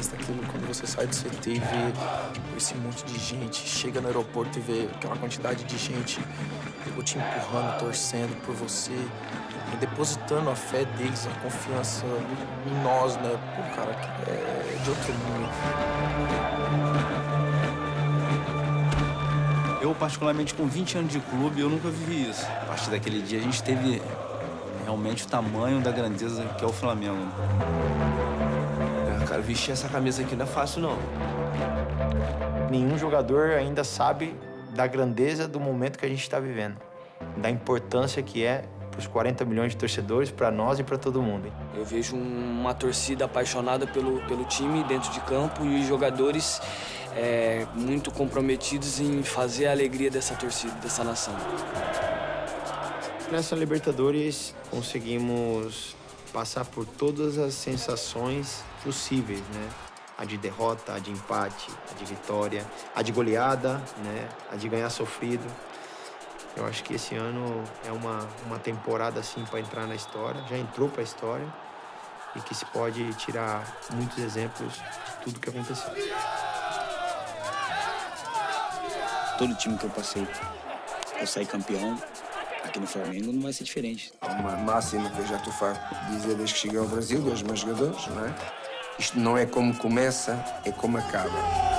festa, aquilo, quando você sai do CT e vê esse monte de gente, chega no aeroporto e vê aquela quantidade de gente te empurrando, torcendo por você, e depositando a fé deles, a confiança em nós, né? Pô, cara, é de outro mundo. Eu, particularmente, com 20 anos de clube, eu nunca vivi isso. A partir daquele dia, a gente teve realmente o tamanho da grandeza que é o Flamengo. Cara, vestir essa camisa aqui não é fácil, não. Nenhum jogador ainda sabe da grandeza do momento que a gente está vivendo, da importância que é para os 40 milhões de torcedores, para nós e para todo mundo. Eu vejo uma torcida apaixonada pelo time dentro de campo e os jogadores muito comprometidos em fazer a alegria dessa torcida, dessa nação. Nessa Libertadores, conseguimos passar por todas as sensações possíveis, né? A de derrota, a de empate, a de vitória, a de goleada, né? A de ganhar sofrido. Eu acho que esse ano é uma temporada assim para entrar na história, já entrou para a história e que se pode tirar muitos exemplos de tudo que aconteceu. Todo time que eu passei, eu saí campeão, aqui no Flamengo não vai ser diferente. Há uma máxima que eu já estou farto de dizer desde que cheguei ao Brasil, dos meus jogadores, não é? Isto não é como começa, é como acaba.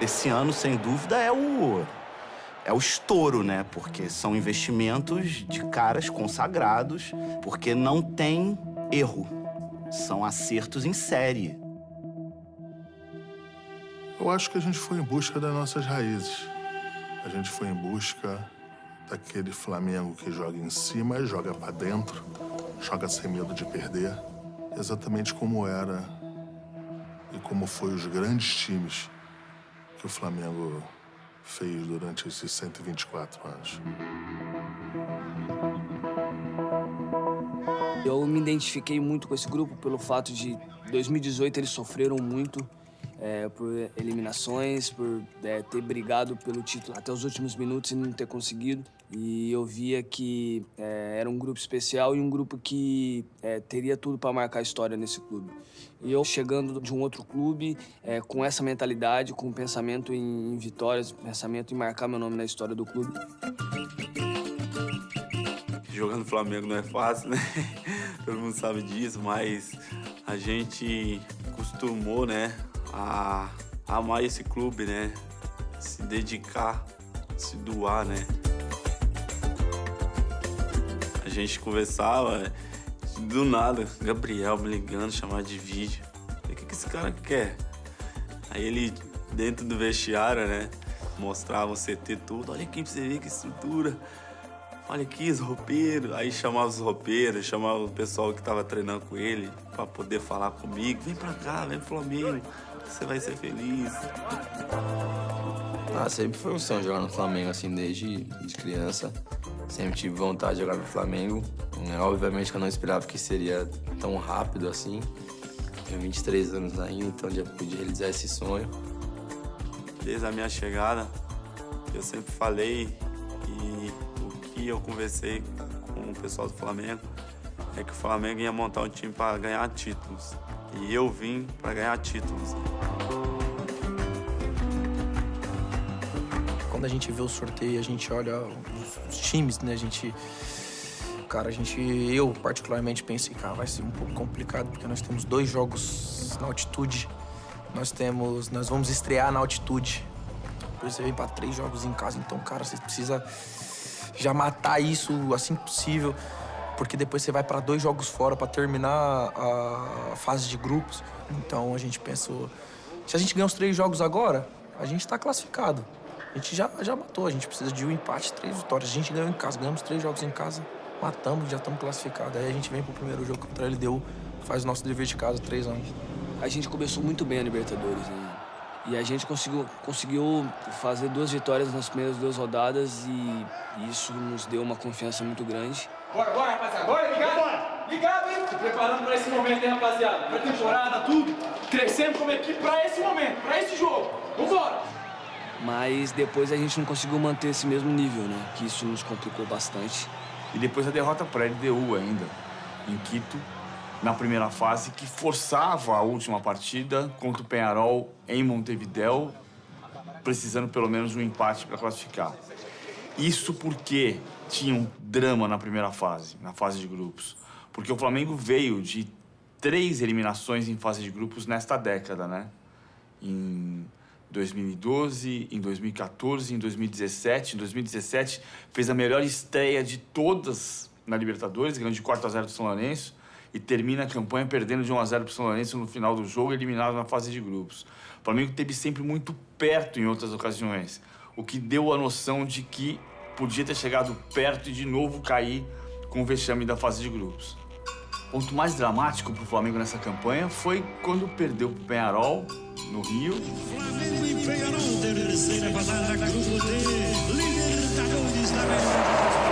Esse ano, sem dúvida, é o estouro, né? Porque são investimentos de caras consagrados, porque não tem erro. São acertos em série. Eu acho que a gente foi em busca das nossas raízes. A gente foi em busca daquele Flamengo que joga em cima e joga pra dentro, joga sem medo de perder, exatamente como era e como foi os grandes times que o Flamengo fez durante esses 124 anos. Eu me identifiquei muito com esse grupo pelo fato de 2018 eles sofreram muito por eliminações, por ter brigado pelo título até os últimos minutos e não ter conseguido. E eu via que era um grupo especial e um grupo que teria tudo para marcar a história nesse clube. E eu chegando de um outro clube com essa mentalidade, com pensamento em vitórias, pensamento em marcar meu nome na história do clube. Jogar no Flamengo não é fácil, né? Todo mundo sabe disso, mas a gente costumou, né, a amar esse clube, né? Se dedicar, se doar, né? A gente conversava, do nada, Gabriel me ligando, chamar de vídeo. Falei, o que esse cara quer? Aí ele, dentro do vestiário, né, mostrava o CT tudo. Olha aqui pra você ver que estrutura. Olha aqui os roupeiros. Aí chamava os roupeiros, chamava o pessoal que tava treinando com ele pra poder falar comigo. Vem pra cá, vem pro Flamengo, você vai ser feliz. Sempre foi um sonho jogar no Flamengo, assim, desde criança. Sempre tive vontade de jogar no Flamengo. Obviamente que eu não esperava que seria tão rápido assim. Tenho 23 anos ainda, então já pude realizar esse sonho. Desde a minha chegada, eu sempre falei e o que eu conversei com o pessoal do Flamengo é que o Flamengo ia montar um time para ganhar títulos. E eu vim para ganhar títulos. Quando a gente vê o sorteio, a gente olha os times, né? Eu particularmente pensei, cara, vai ser um pouco complicado, porque nós temos 2 jogos na altitude. Nós vamos estrear na altitude. Depois você vem pra 3 jogos em casa, então, cara, você precisa já matar isso assim que possível, porque depois você vai pra 2 jogos fora pra terminar a fase de grupos. Então a gente pensou, se a gente ganhar os 3 jogos agora, a gente tá classificado. A gente já matou, a gente precisa de um empate, 3 vitórias. A gente ganhou em casa, ganhamos 3 jogos em casa, matamos, já estamos classificados. Aí a gente vem pro primeiro jogo contra a LDU, faz o nosso dever de casa, 3-1. A gente começou muito bem a Libertadores, né? E a gente conseguiu fazer 2 vitórias nas primeiras 2 rodadas e isso nos deu uma confiança muito grande. Bora, rapaziada. Bora, ligado? Ligado, hein? Se preparando pra esse momento, hein, rapaziada? Pra temporada, tudo. Crescendo como equipe pra esse momento, pra esse jogo. Vambora! Mas depois a gente não conseguiu manter esse mesmo nível, né? Que isso nos complicou bastante. E depois a derrota para a LDU ainda, em Quito, na primeira fase, que forçava a última partida contra o Peñarol em Montevidéu, precisando pelo menos um empate para classificar. Isso porque tinha um drama na primeira fase, na fase de grupos. Porque o Flamengo veio de 3 eliminações em fase de grupos nesta década, né? Em 2012, em 2014, em 2017. Em 2017, fez a melhor estreia de todas na Libertadores, ganhando de 4-0 do São Lourenço, e termina a campanha perdendo de 1-0 para o São Lourenço no final do jogo, eliminado na fase de grupos. O Flamengo esteve sempre muito perto em outras ocasiões, o que deu a noção de que podia ter chegado perto e de novo cair com o vexame da fase de grupos. O ponto mais dramático para o Flamengo nessa campanha foi quando perdeu para o Peñarol, no Rio. Flamengo e Peñarol, terceira rodada, Grupo D, Libertadores da América.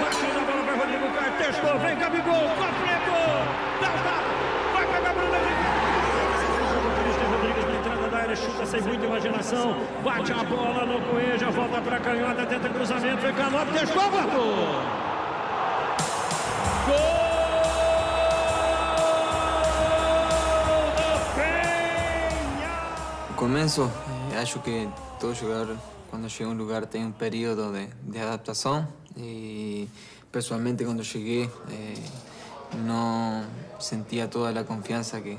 Batida a bola para Rodrigo Caio, testou, vem Gabigol, completou, vai pegar Bruno Henrique. Rodrigues na entrada da área, chuta sem muita imaginação, bate a bola no Coelho, volta para a canhota, tenta cruzamento, vem Canóbio, testou, bateu. No começo, acho que todo jogador, quando chega a um lugar, tem um período de adaptação. E, pessoalmente, quando cheguei, não sentia toda a confiança que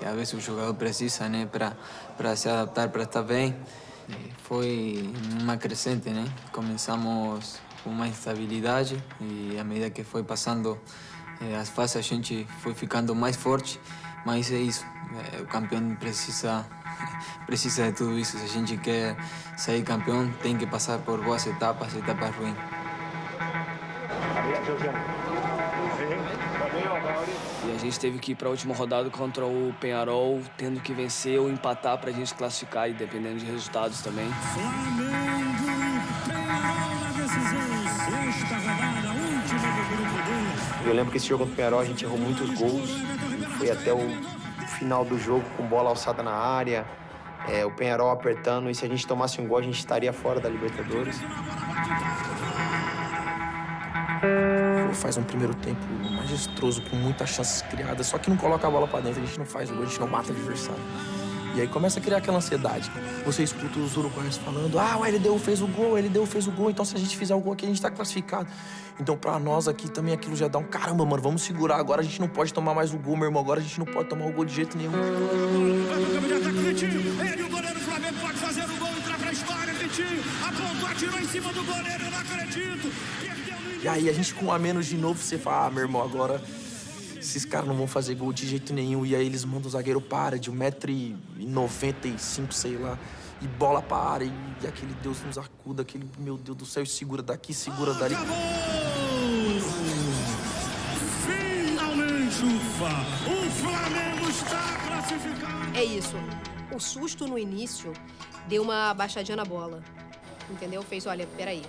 às vezes o jogador precisa, né, para se adaptar, para estar bem. Foi uma crescente, né? Começamos com uma instabilidade e, à medida que foi passando as fases, a gente foi ficando mais forte. Mas é isso, o campeão precisa de tudo isso. Se a gente quer sair campeão, tem que passar por boas etapas ruins. E a gente teve que ir para a última rodada contra o Peñarol, tendo que vencer ou empatar para a gente classificar, e dependendo de resultados também. Flamengo e Peñarol na decisão, sexta rodada, última do Grupo D. Eu lembro que esse jogo contra o Peñarol a gente errou muitos gols. Foi até o final do jogo com bola alçada na área, o Peñarol apertando, e se a gente tomasse um gol, a gente estaria fora da Libertadores. Faz um primeiro tempo majestoso, com muitas chances criadas, só que não coloca a bola pra dentro, a gente não faz o gol, a gente não mata o adversário. E aí começa a criar aquela ansiedade. Você escuta os uruguaios falando, o LDU fez o gol, então se a gente fizer o gol aqui, a gente tá classificado. Então pra nós aqui também aquilo já dá um caramba, mano, vamos segurar, agora a gente não pode tomar mais o gol, meu irmão, agora a gente não pode tomar o gol de jeito nenhum. Vai pro campo de ataque, Vitinho, ele, o goleiro do Flamengo, pode fazer o gol, entrar pra história, Vitinho, apontou, atirou em cima do goleiro, eu não acredito. E aí a gente com um a menos de novo, você fala, meu irmão, agora esses caras não vão fazer gol de jeito nenhum. E aí eles mandam o zagueiro para de 1,95 m, sei lá, e bola para a área, e aquele Deus nos acuda, aquele, meu Deus do céu, e segura daqui, segura dali. Finalmente, ufa, o Flamengo está classificado. É isso, o susto no início deu uma baixadinha na bola, entendeu? Fez, olha, peraí.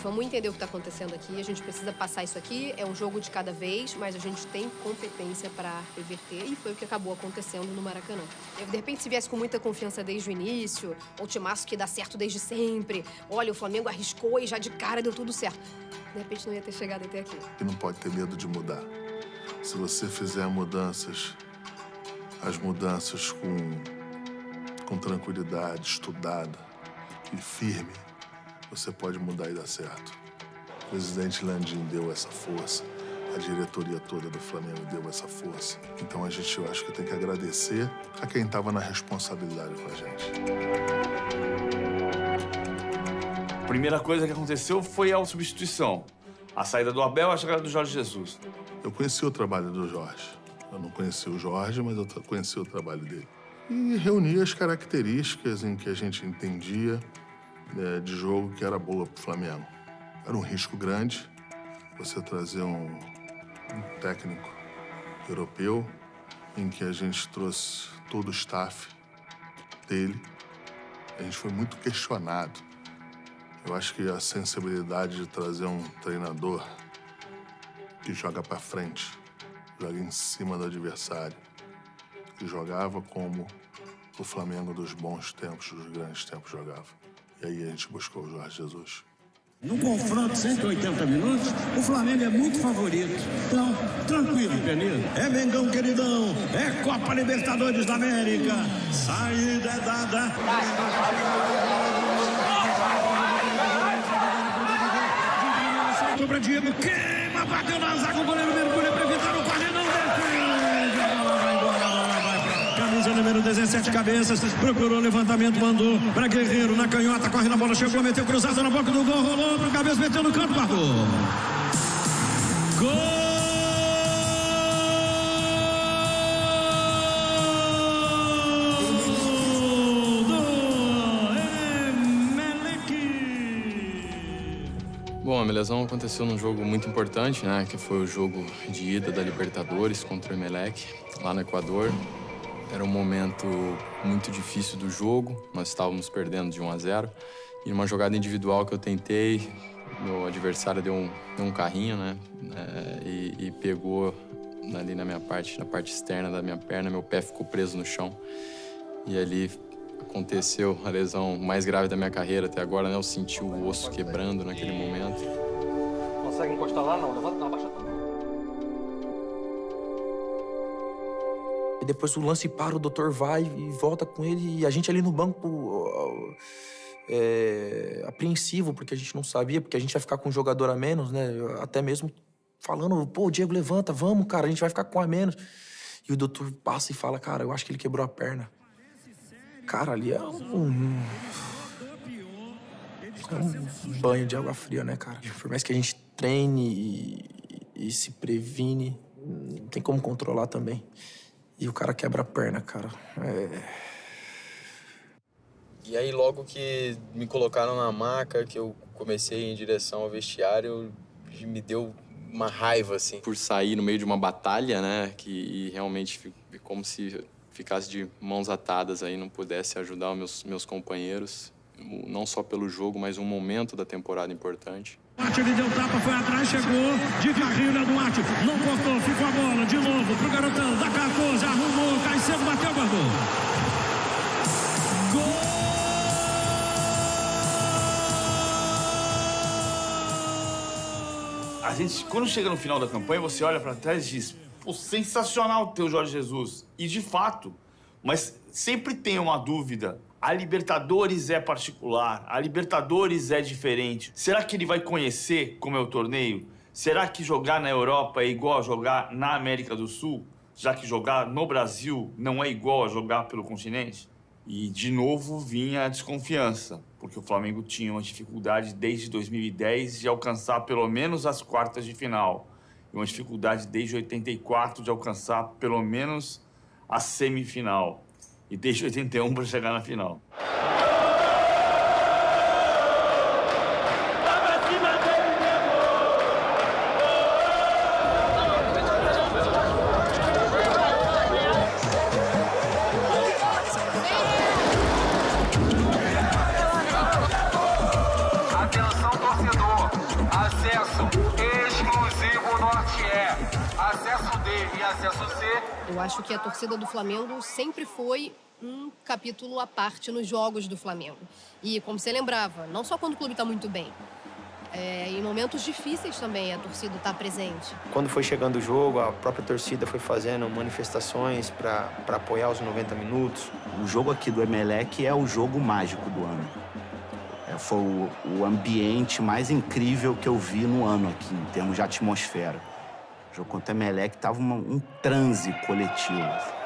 Vamos entender o que está acontecendo aqui, a gente precisa passar isso aqui, é um jogo de cada vez, mas a gente tem competência para reverter, e foi o que acabou acontecendo no Maracanã. Eu, de repente, se viesse com muita confiança desde o início, ou timaço que dá certo desde sempre, olha, o Flamengo arriscou e já de cara deu tudo certo. De repente não ia ter chegado até aqui. E não pode ter medo de mudar. Se você fizer mudanças, as mudanças com tranquilidade, estudada e firme, você pode mudar e dar certo. O presidente Landim deu essa força, a diretoria toda do Flamengo deu essa força. Então a gente, eu acho que tem que agradecer a quem estava na responsabilidade com a gente. A primeira coisa que aconteceu foi a substituição. A saída do Abel e a chegada do Jorge Jesus. Eu conheci o trabalho do Jorge. Eu não conheci o Jorge, mas eu conheci o trabalho dele. e reunir as características em que a gente entendia de jogo que era boa para o Flamengo. Era um risco grande você trazer um técnico europeu em que a gente trouxe todo o staff dele. A gente foi muito questionado. Eu acho que a sensibilidade de trazer um treinador que joga para frente, joga em cima do adversário, que jogava como o Flamengo dos bons tempos, dos grandes tempos jogava. E aí a gente buscou o Jorge Jesus. No confronto 180 minutos, o Flamengo é muito favorito. Então, tranquilo, Penilo. É Mengão, queridão. É Copa Libertadores da América. Saída é dada. Sobra Diego, queima, bateu na zaga, o goleiro mergulha para evitar o corner, não defende. A bola vai embora, a bola vai pra camisa número 17, Cabeças, procurou o levantamento, mandou para Guerreiro, na canhota, corre na bola, chegou, meteu cruzado na boca do gol, rolou pro Cabeça, meteu no canto, guardou. Gol! Bom, a minha lesão aconteceu num jogo muito importante, né? Que foi o jogo de ida da Libertadores contra o Emelec, lá no Equador. Era um momento muito difícil do jogo, nós estávamos perdendo de 1-0. E numa jogada individual que eu tentei, meu adversário deu um carrinho, né? E pegou ali na parte externa da minha perna, meu pé ficou preso no chão. E ali aconteceu a lesão mais grave da minha carreira até agora, né? Eu senti o osso quebrando naquele momento. Consegue encostar lá? Não, levanta, não, abaixa. E depois o lance para, o doutor vai e volta com ele, e a gente ali no banco apreensivo, porque a gente não sabia, porque a gente ia ficar com um jogador a menos, né? Até mesmo falando, pô, Diego, levanta, vamos, cara, a gente vai ficar com a menos. E o doutor passa e fala, cara, eu acho que ele quebrou a perna. Cara, ali é um banho de água fria, né, cara? Por mais que a gente treine e se previne, não tem como controlar também. E o cara quebra a perna, cara. E aí, logo que me colocaram na maca, que eu comecei em direção ao vestiário, me deu uma raiva, assim. Por sair no meio de uma batalha, né, e realmente como se ficasse de mãos atadas aí, não pudesse ajudar os meus companheiros, não só pelo jogo, mas um momento da temporada importante. Duarte, ele deu tapa, foi atrás, chegou de carreira, Duarte, não cortou, ficou a bola, de novo pro garotão, da 14, arrumou, cai cedo, bateu, guardou. Gol! A gente, quando chega no final da campanha, você olha pra trás e diz, pô, sensacional ter o Jorge Jesus. E de fato, mas sempre tem uma dúvida. A Libertadores é particular, a Libertadores é diferente. Será que ele vai conhecer como é o torneio? Será que jogar na Europa é igual a jogar na América do Sul? Já que jogar no Brasil não é igual a jogar pelo continente? E, de novo, vinha a desconfiança, porque o Flamengo tinha uma dificuldade desde 2010 de alcançar pelo menos as quartas de final. E uma dificuldade desde 84 de alcançar pelo menos a semifinal. E desde 81 para chegar na final. Atenção, torcedor. Acesso exclusivo Norte acesso D e acesso C. Eu acho que a torcida do Flamengo sempre foi um capítulo à parte nos jogos do Flamengo. E como você lembrava, não só quando o clube está muito bem, em momentos difíceis também a torcida está presente. Quando foi chegando o jogo, a própria torcida foi fazendo manifestações para apoiar os 90 minutos. O jogo aqui do Emelec é o jogo mágico do ano. Foi o ambiente mais incrível que eu vi no ano aqui, em termos de atmosfera. O jogo contra o Emelec estava um transe coletivo.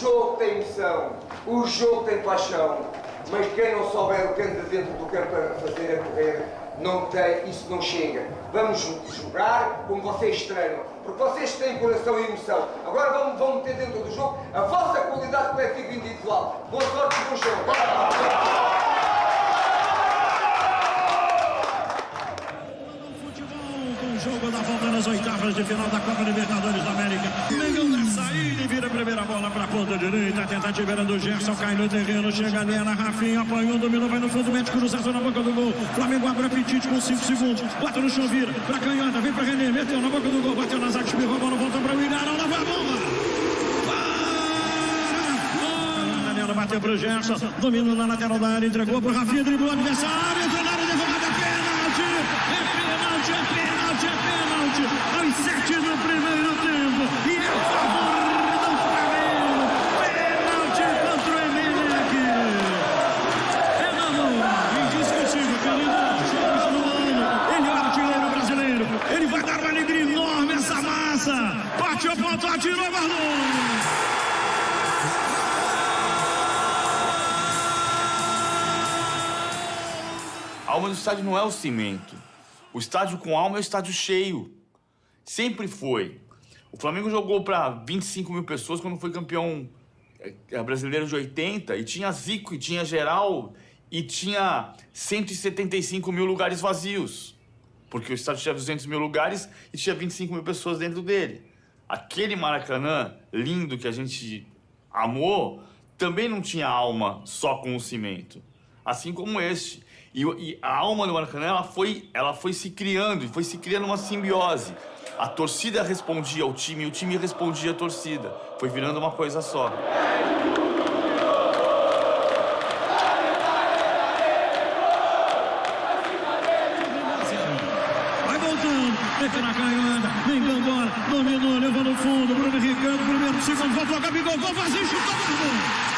jogo tem emoção, o jogo tem paixão, mas quem não souber o que anda dentro do campo a fazer, a correr, não tem, isso não chega. Vamos jogar como vocês treinam, porque vocês têm coração e emoção. Agora vão meter dentro do jogo a vossa qualidade coletiva e individual. Boa sorte e bom jogo. Jogo da volta nas oitavas de final da Copa Libertadores da América. Mengão da saída e vira a primeira bola para a ponta direita. Tentativa era do Gerson, cai no terreno, chega ali na Rafinha, apanhou, dominou, vai no fundo, mete cruzado na boca do gol. Flamengo abre apetite com 5 segundos. Bota no chão, vira para canhota, vem para René, meteu na boca do gol, bateu na zaga, espirrou a bola, voltou para o Ilharão, lá vai a bomba. Para! Bateu para o Gerson, dominou na lateral da área, entregou para o Rafinha, driblou o adversário, entrou na área, derrubada, pênalti! É pênalti aos 7 do primeiro tempo e é a favor do Flamengo. Pênalti contra o Emelec. É não, indiscutível, querido. Chegamos no ano. Ele é o artilheiro brasileiro. Ele vai dar uma alegria enorme essa massa. Bate a ponta, atirou, guardou. A alma do estádio não é o cimento. O estádio com alma é o estádio cheio. Sempre foi. O Flamengo jogou para 25 mil pessoas quando foi campeão brasileiro de 80. E tinha Zico, e tinha Geral, e tinha 175 mil lugares vazios. Porque o estádio tinha 200 mil lugares e tinha 25 mil pessoas dentro dele. Aquele Maracanã lindo que a gente amou também não tinha alma só com o cimento. Assim como este. E a alma do Maracanã, ela foi se criando, e foi se criando uma simbiose. A torcida respondia ao time, e o time respondia à torcida. Foi virando uma coisa só. Vai voltando, mete na canhota, Mengão bola, dominou, levou no fundo, Bruno Henrique, primeiro, segundo, voltou, Gabigol, gol vazio, chutou, guardou.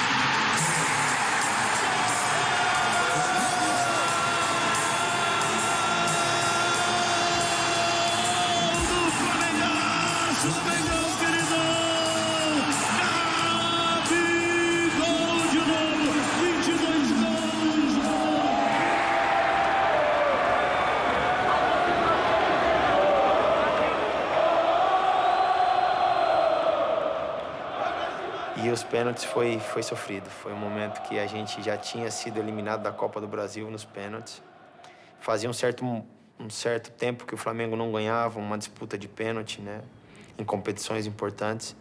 E os pênaltis foi sofrido. Foi um momento que a gente já tinha sido eliminado da Copa do Brasil nos pênaltis. Fazia um certo tempo que o Flamengo não ganhava uma disputa de pênalti, né? Em competições importantes.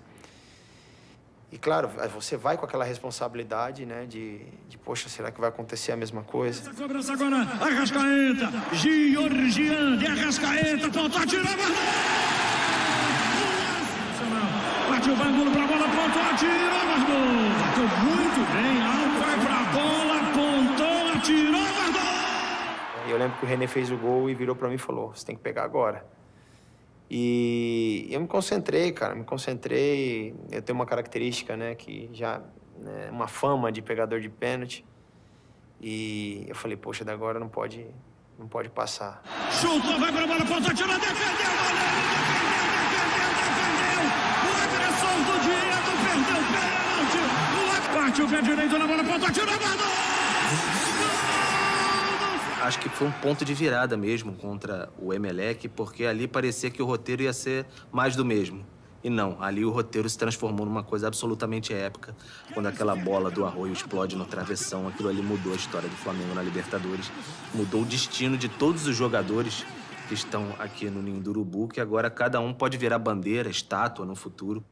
E, claro, você vai com aquela responsabilidade, né? De poxa, será que vai acontecer a mesma coisa? Essa cobrança agora, Arrascaeta, Georgian de Arrascaeta, ponta, atirou, partiu, vai gol pra bola, pontou, atirou, guardou. Bateu muito bem, alto, vai pra bola, apontou, atirou, guardou. Eu lembro que o René fez o gol e virou pra mim e falou, você tem que pegar agora. E eu me concentrei, cara, Eu tenho uma característica, né, que já... Né, uma fama de pegador de pênalti. E eu falei, poxa, da agora não pode passar. Chutou, vai pra bola, pontou, atirou, defendeu, goleiro, do Diego, perdeu o pênalti. Partiu o pé direito na bola, ponto, atirou, guardou. Acho que foi um ponto de virada mesmo contra o Emelec, porque ali parecia que o roteiro ia ser mais do mesmo. E não, ali o roteiro se transformou numa coisa absolutamente épica. Quando aquela bola do Arroio explode no travessão, aquilo ali mudou a história do Flamengo na Libertadores. Mudou o destino de todos os jogadores que estão aqui no Ninho do Urubu, que agora cada um pode virar bandeira, estátua no futuro.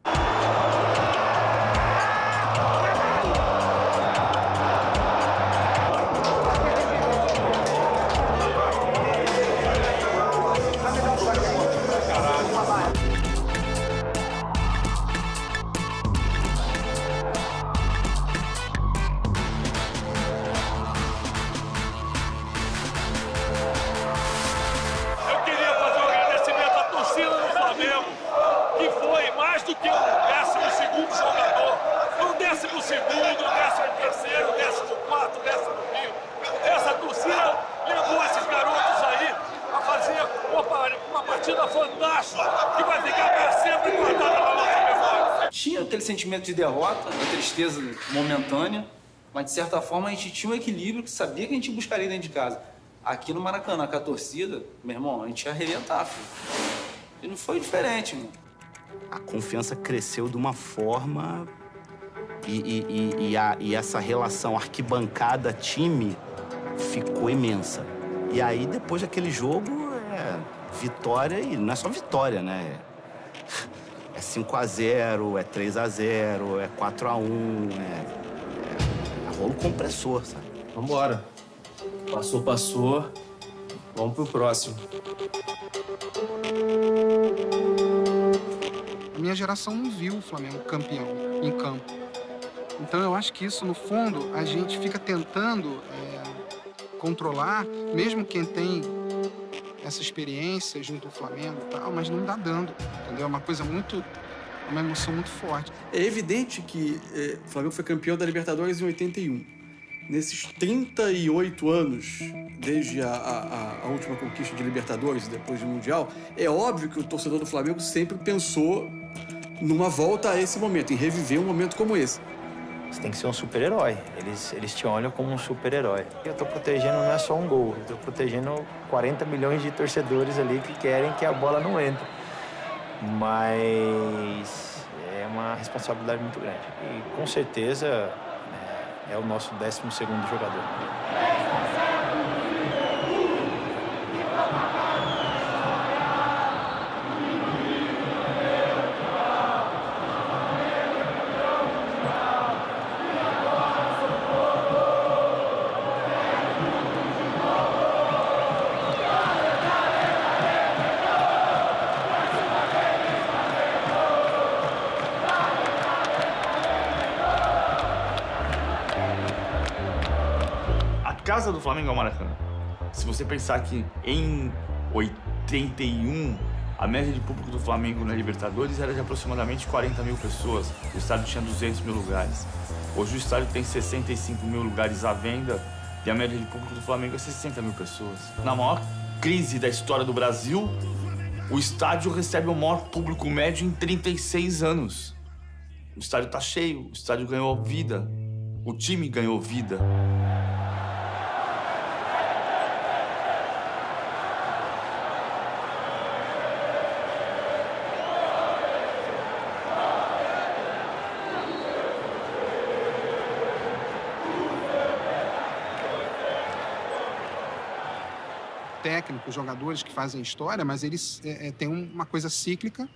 Que foi mais do que o 12º tinha aquele sentimento de derrota, uma tristeza momentânea, mas de certa forma a gente tinha um equilíbrio que sabia que a gente buscaria dentro de casa. Aqui no Maracanã, com a torcida, meu irmão, a gente ia arrebentar, filho. E não foi diferente, mano. A confiança cresceu de uma forma e essa relação arquibancada-time ficou imensa. E aí, depois daquele jogo, vitória, e não é só vitória, né? É 5-0, é 3-0, é 4-1, é rolo compressor, sabe? Vambora. Passou. Vamos pro próximo. A minha geração não viu o Flamengo campeão em campo. Então eu acho que isso, no fundo, a gente fica tentando controlar, mesmo quem tem essa experiência junto ao Flamengo e tal, mas não dá dando, entendeu? É uma coisa uma emoção muito forte. É evidente que o Flamengo foi campeão da Libertadores em 81. Nesses 38 anos, desde a última conquista de Libertadores, depois do Mundial, é óbvio que o torcedor do Flamengo sempre pensou numa volta a esse momento, em reviver um momento como esse. Você tem que ser um super-herói. Eles te olham como um super-herói. Eu tô protegendo não é só um gol, eu tô protegendo 40 milhões de torcedores ali que querem que a bola não entre. Mas é uma responsabilidade muito grande. E com certeza é o nosso 12º jogador. A casa do Flamengo é o Maracanã. Se você pensar que em 81 a média de público do Flamengo na Libertadores era de aproximadamente 40 mil pessoas. O estádio tinha 200 mil lugares. Hoje o estádio tem 65 mil lugares à venda e a média de público do Flamengo é 60 mil pessoas. Na maior crise da história do Brasil, o estádio recebe o maior público médio em 36 anos. O estádio tá cheio, o estádio ganhou vida, o time ganhou vida. Técnicos, jogadores que fazem história, mas eles têm uma coisa cíclica,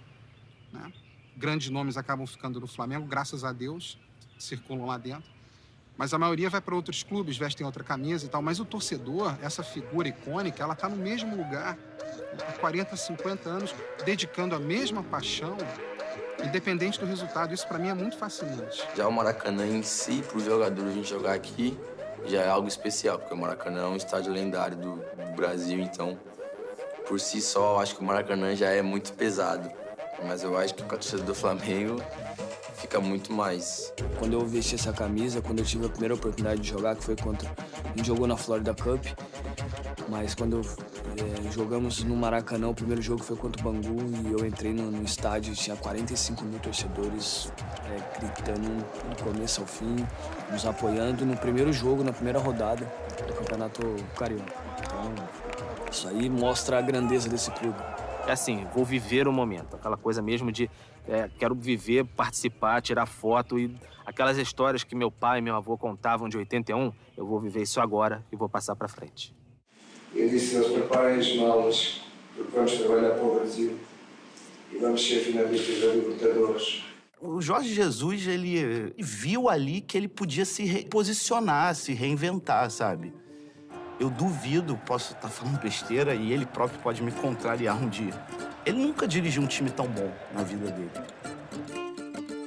né? Grandes nomes acabam ficando no Flamengo, graças a Deus, circulam lá dentro. Mas a maioria vai para outros clubes, vestem outra camisa e tal. Mas o torcedor, essa figura icônica, ela está no mesmo lugar há 40, 50 anos, dedicando a mesma paixão, independente do resultado. Isso, para mim, é muito fascinante. Já o Maracanã em si, para o jogador a gente jogar aqui, já é algo especial, porque o Maracanã é um estádio lendário do Brasil, então, por si só, eu acho que o Maracanã já é muito pesado. Mas eu acho que com a torcida do Flamengo fica muito mais. Quando eu vesti essa camisa, quando eu tive a primeira oportunidade de jogar, que foi contra... A gente jogou na Florida Cup, mas quando jogamos no Maracanã, o primeiro jogo foi contra o Bangu e eu entrei no estádio, tinha 45 mil torcedores gritando do começo ao fim, nos apoiando no primeiro jogo, na primeira rodada do Campeonato Carioca. Então, isso aí mostra a grandeza desse clube. É assim, vou viver o momento, aquela coisa mesmo de quero viver, participar, tirar foto e aquelas histórias que meu pai e meu avô contavam de 81, eu vou viver isso agora e vou passar para frente. Eu disse a eles, preparem as malas, porque vamos trabalhar para o Brasil e vamos ser finalistas da Libertadores. O Jorge Jesus, ele viu ali que ele podia se reposicionar, se reinventar, sabe? Eu duvido, posso estar falando besteira e ele próprio pode me contrariar um dia. Ele nunca dirigiu um time tão bom na vida dele.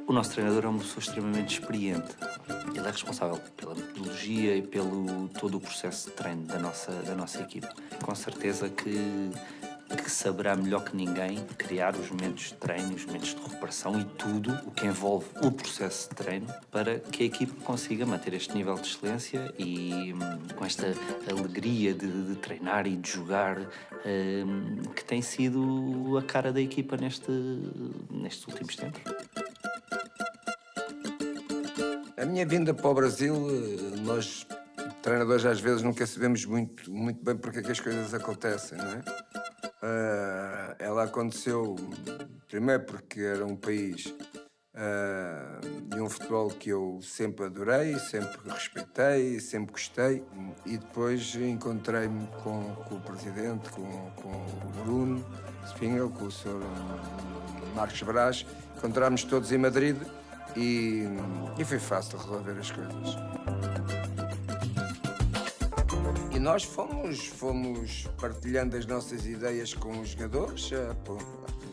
O nosso treinador é uma pessoa extremamente experiente. Ele é responsável pela metodologia e pelo todo o processo de treino da nossa equipe. Com certeza que saberá melhor que ninguém criar os momentos de treino, os momentos de recuperação e tudo o que envolve o processo de treino para que a equipe consiga manter este nível de excelência e com esta alegria de treinar e de jogar que tem sido a cara da equipa nestes últimos tempos. A minha vinda para o Brasil, nós, treinadores, às vezes nunca sabemos muito bem porque é que as coisas acontecem, não é? Ela aconteceu, primeiro porque era um país e um futebol que eu sempre adorei, sempre respeitei, sempre gostei. E depois encontrei-me com o presidente, com o Bruno Spengel, com o Sr. Marcos Braz. Encontrámos todos em Madrid e foi fácil resolver as coisas. E nós fomos partilhando as nossas ideias com os jogadores,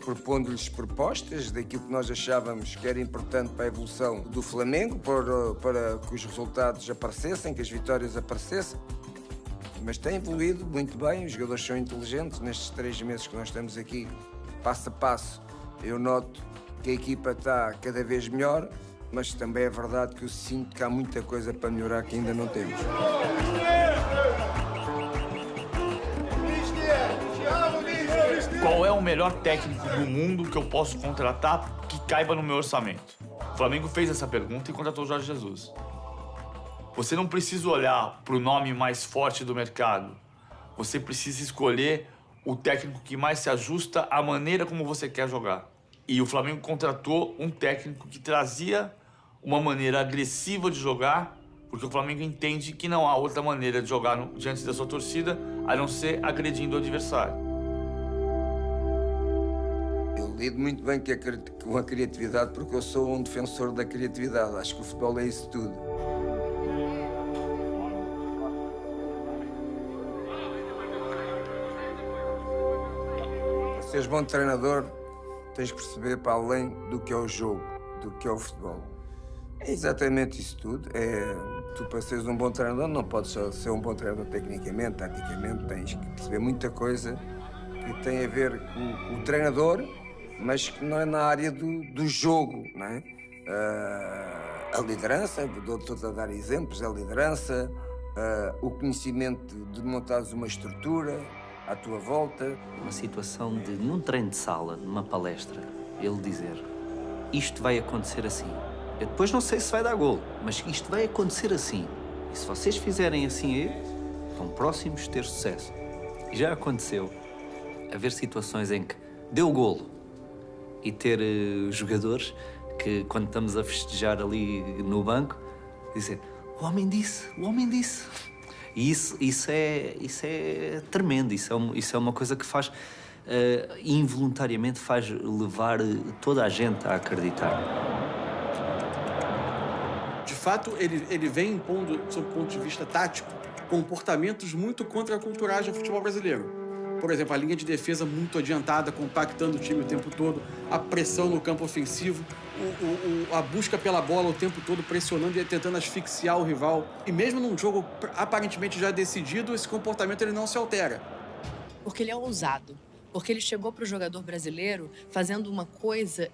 propondo-lhes propostas daquilo que nós achávamos que era importante para a evolução do Flamengo, para que os resultados aparecessem, que as vitórias aparecessem. Mas tem evoluído muito bem, os jogadores são inteligentes. Nestes 3 meses que nós estamos aqui, passo a passo, eu noto que a equipa está cada vez melhor, mas também é verdade que eu sinto que há muita coisa para melhorar que ainda não temos. Qual é o melhor técnico do mundo que eu posso contratar que caiba no meu orçamento? O Flamengo fez essa pergunta e contratou o Jorge Jesus. Você não precisa olhar para o nome mais forte do mercado. Você precisa escolher o técnico que mais se ajusta à maneira como você quer jogar. E o Flamengo contratou um técnico que trazia uma maneira agressiva de jogar, porque o Flamengo entende que não há outra maneira de jogar diante da sua torcida a não ser agredindo o adversário. Eu lido muito bem com a criatividade porque eu sou um defensor da criatividade. Acho que o futebol é isso tudo. Para seres bom treinador, tens que perceber para além do que é o jogo, do que é o futebol. É exatamente isso tudo. Tu, para seres um bom treinador, não podes só ser um bom treinador tecnicamente, taticamente. Tens que perceber muita coisa que tem a ver com o treinador, mas que não é na área do jogo, não é? A liderança, estou a dar exemplos, a liderança, o conhecimento de montares uma estrutura à tua volta. Uma situação de, num treino de sala, numa palestra, ele dizer: isto vai acontecer assim. Eu depois não sei se vai dar golo, mas isto vai acontecer assim. E se vocês fizerem assim, estão próximos de ter sucesso. E já aconteceu haver situações em que deu golo e ter jogadores que, quando estamos a festejar ali no banco, dizem: o homem disse, o homem disse. E isso é tremendo, isso é uma coisa que faz, involuntariamente, faz levar toda a gente a acreditar. De fato, ele vem impondo, sob o ponto de vista tático, comportamentos muito contraculturais do futebol brasileiro. Por exemplo, a linha de defesa muito adiantada, compactando o time o tempo todo, a pressão no campo ofensivo, a busca pela bola o tempo todo, pressionando e tentando asfixiar o rival. E mesmo num jogo aparentemente já decidido, esse comportamento ele não se altera. Porque ele é ousado. Porque ele chegou para o jogador brasileiro fazendo uma coisa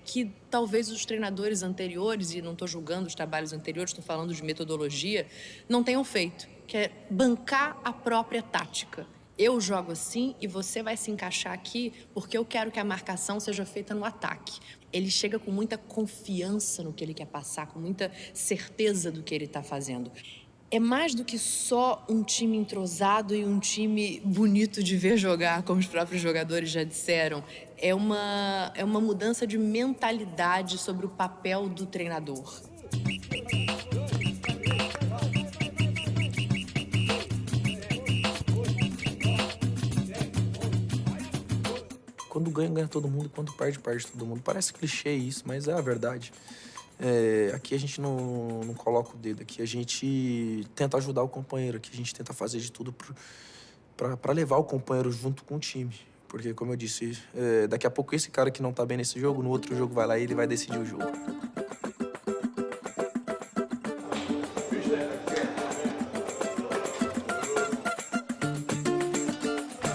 que talvez os treinadores anteriores, e não estou julgando os trabalhos anteriores, estou falando de metodologia, não tenham feito, que é bancar a própria tática. Eu jogo assim e você vai se encaixar aqui porque eu quero que a marcação seja feita no ataque. Ele chega com muita confiança no que ele quer passar, com muita certeza do que ele está fazendo. É mais do que só um time entrosado e um time bonito de ver jogar, como os próprios jogadores já disseram. É uma mudança de mentalidade sobre o papel do treinador. Quando ganha, ganha todo mundo. Quando perde, perde todo mundo. Parece clichê isso, mas é a verdade. Aqui a gente não coloca o dedo. Aqui a gente tenta ajudar o companheiro. Aqui a gente tenta fazer de tudo para levar o companheiro junto com o time. Porque, como eu disse, daqui a pouco esse cara que não tá bem nesse jogo, no outro jogo vai lá e ele vai decidir o jogo.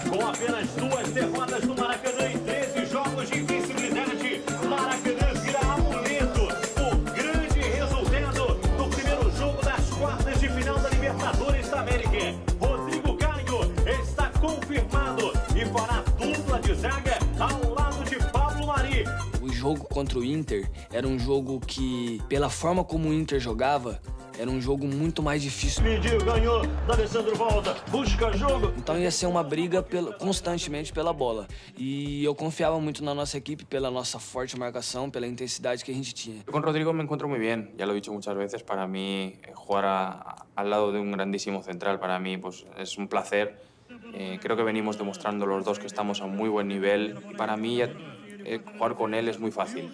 Com apenas 2 derrotas no Maracanã e 13 jogos de invencibilidade, Maracanã vira amuleto. O grande resultado do primeiro jogo das quartas de final da Libertadores da América. Rodrigo Caio está confirmado e fará dupla de zaga ao lado de Pablo Mari. O jogo contra o Inter era um jogo que, pela forma como o Inter jogava, era um jogo muito mais difícil. Pediu, ganhou, D'Alessandro volta, busca jogo. Então ia ser uma briga constantemente pela bola. E eu confiava muito na nossa equipe pela nossa forte marcação, pela intensidade que a gente tinha. Con Rodrigo me encuentro muy bien, ya lo he dicho muchas veces, para mí jugar al lado de un grandísimo central, para mí pues, es un placer. Creo que venimos demostrando los dos que estamos a un muy buen nivel. Para mí jugar con él es muy fácil.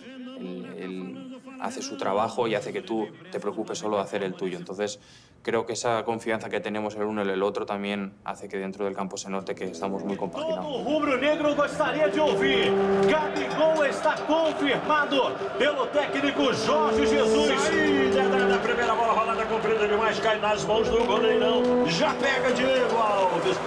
Él hace su trabajo y hace que tú te preocupes solo de hacer el tuyo. Entonces, creo que esa confianza que tenemos el uno en el otro también hace que dentro del campo se note que estamos muy compaginados. O rubro-negro gostaria de ouvir. Gabigol está confirmado pelo técnico Jorge Jesus. Saída da primeira bola rolada comprida demais, cai nas mãos do goleirão. Já pega Diego Alves.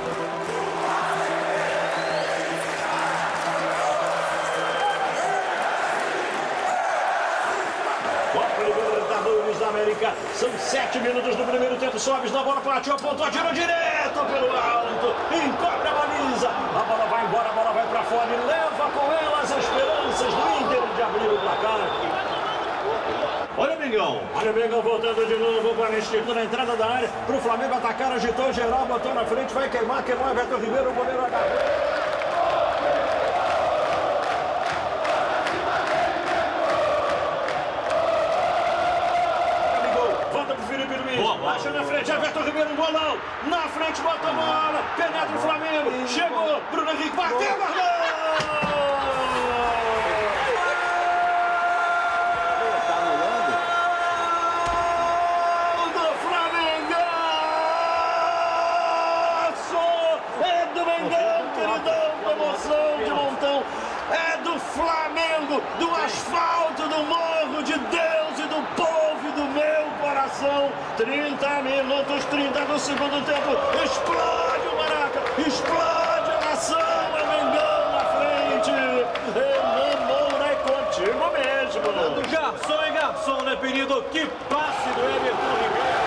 Da América, são 7 minutos do primeiro tempo, Sobis na bola, partiu, apontou, tirou direto pelo alto, encobre a baliza, a bola vai embora, a bola vai pra fora e leva com ela as esperanças do Inter de abrir o placar. Olha o Mengão voltando de novo para Nestor na entrada da área, pro Flamengo atacar, agitou geral, botou na frente, vai queimar, Everton Ribeiro, o goleiro agarrou. Baixa na frente, Everton Ribeiro, um bolão. Na frente, bota a bola. Penetra o Flamengo. Chegou, Bruno Henrique, bateu, guardou! Do Flamengaço! É do Mengão, queridão, da emoção de montão. É do Flamengo, do asfalto, do morro de Deus e do povo e do meu coração. 30 minutos, 30 do segundo tempo. Explode o Maraca, explode a nação. É Mengão na frente. Renan Moura, é contigo mesmo. Garçom é garçom, né, querido? Que passe do Everton Ribeiro.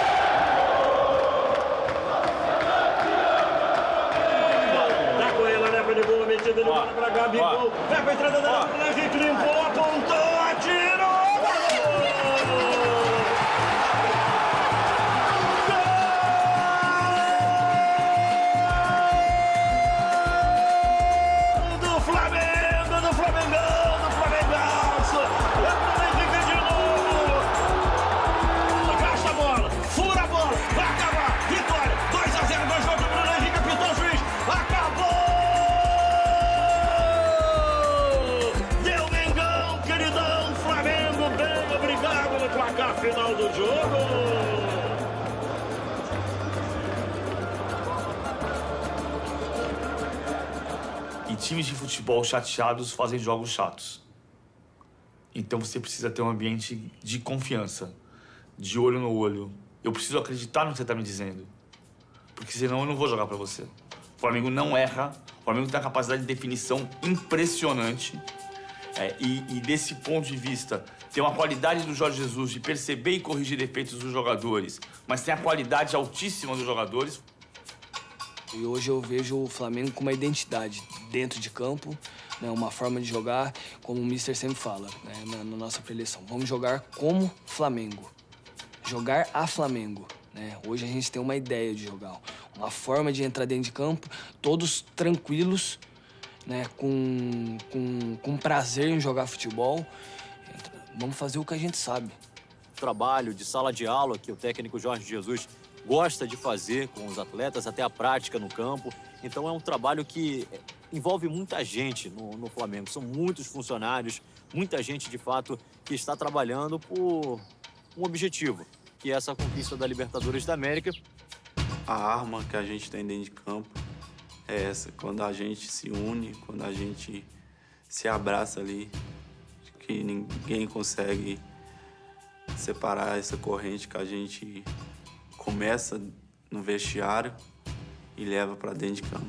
Tá com ela, né, Pedro? Metida de bola pra Gabigol. Vai pra entrada da área, Henrique limpou, apontou, atirou. Final do jogo. E times de futebol chateados fazem jogos chatos. Então você precisa ter um ambiente de confiança, de olho no olho. Eu preciso acreditar no que você está me dizendo, porque senão eu não vou jogar para você. O Flamengo não erra, o Flamengo tem uma capacidade de definição impressionante. E desse ponto de vista, tem uma qualidade do Jorge Jesus de perceber e corrigir defeitos dos jogadores, mas tem a qualidade altíssima dos jogadores. E hoje eu vejo o Flamengo com uma identidade dentro de campo, né, uma forma de jogar, como o Mister sempre fala, né, na nossa preleção. Vamos jogar como Flamengo, jogar a Flamengo. Né? Hoje a gente tem uma ideia de jogar, uma forma de entrar dentro de campo, todos tranquilos, né, com prazer em jogar futebol. Vamos fazer o que a gente sabe. Trabalho de sala de aula que o técnico Jorge Jesus gosta de fazer com os atletas, até a prática no campo. Então é um trabalho que envolve muita gente no Flamengo. São muitos funcionários, muita gente, de fato, que está trabalhando por um objetivo, que é essa conquista da Libertadores da América. A arma que a gente tem dentro de campo é essa, quando a gente se une, quando a gente se abraça ali, que ninguém consegue separar essa corrente que a gente começa no vestiário e leva para dentro de campo.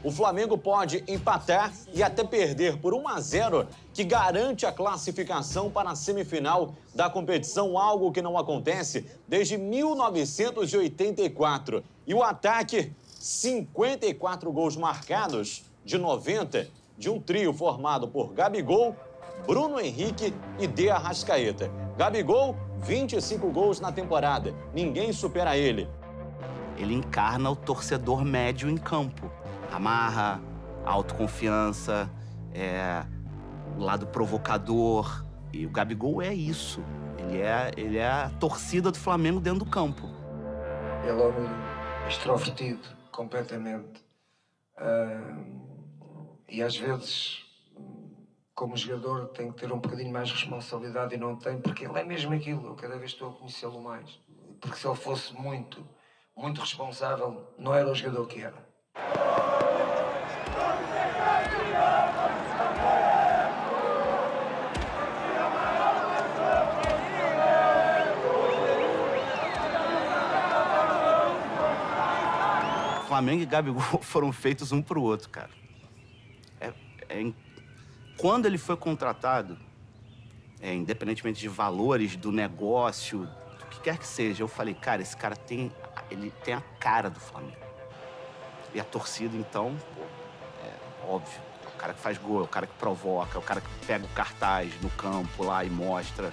O Flamengo pode empatar e até perder por 1-0, que garante a classificação para a semifinal da competição, algo que não acontece desde 1984. E o ataque, 54 gols marcados de 90, de um trio formado por Gabigol, Bruno Henrique e De Arrascaeta. Gabigol, 25 gols na temporada. Ninguém supera ele. Ele encarna o torcedor médio em campo. Amarra, autoconfiança, o lado provocador. E o Gabigol é isso. Ele é a torcida do Flamengo dentro do campo. Ele é um extrovertido, completamente. E às vezes, como jogador, tem que ter um bocadinho mais de responsabilidade e não tem, porque ele é mesmo aquilo. Eu cada vez estou a conhecê-lo mais. Porque se ele fosse muito responsável, não era o jogador que era. Flamengo e Gabigol foram feitos um pro outro, cara. Quando ele foi contratado, independentemente de valores, do negócio, do que quer que seja, eu falei, cara, esse cara tem a cara do Flamengo. E a torcida, então, óbvio, o cara que faz gol, é o cara que provoca, é o cara que pega o cartaz no campo lá e mostra,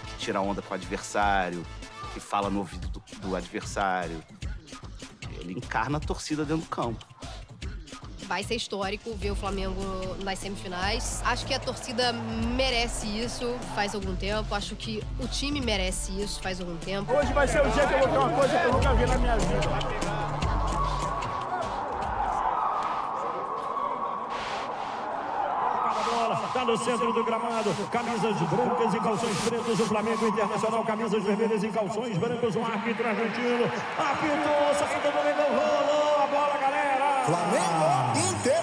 que tira onda com o adversário, que fala no ouvido do adversário. Ele encarna a torcida dentro do campo. Vai ser histórico ver o Flamengo nas semifinais. Acho que a torcida merece isso faz algum tempo. Acho que o time merece isso faz algum tempo. Hoje vai ser o dia que eu vou ver uma coisa que eu nunca vi na minha vida. Está no centro do gramado, camisas brancas e calções pretos, o Flamengo Internacional, camisas vermelhas e calções brancos, um árbitro argentino, apitou, saída do Mengão, rolou a bola, galera! Flamengo Inter!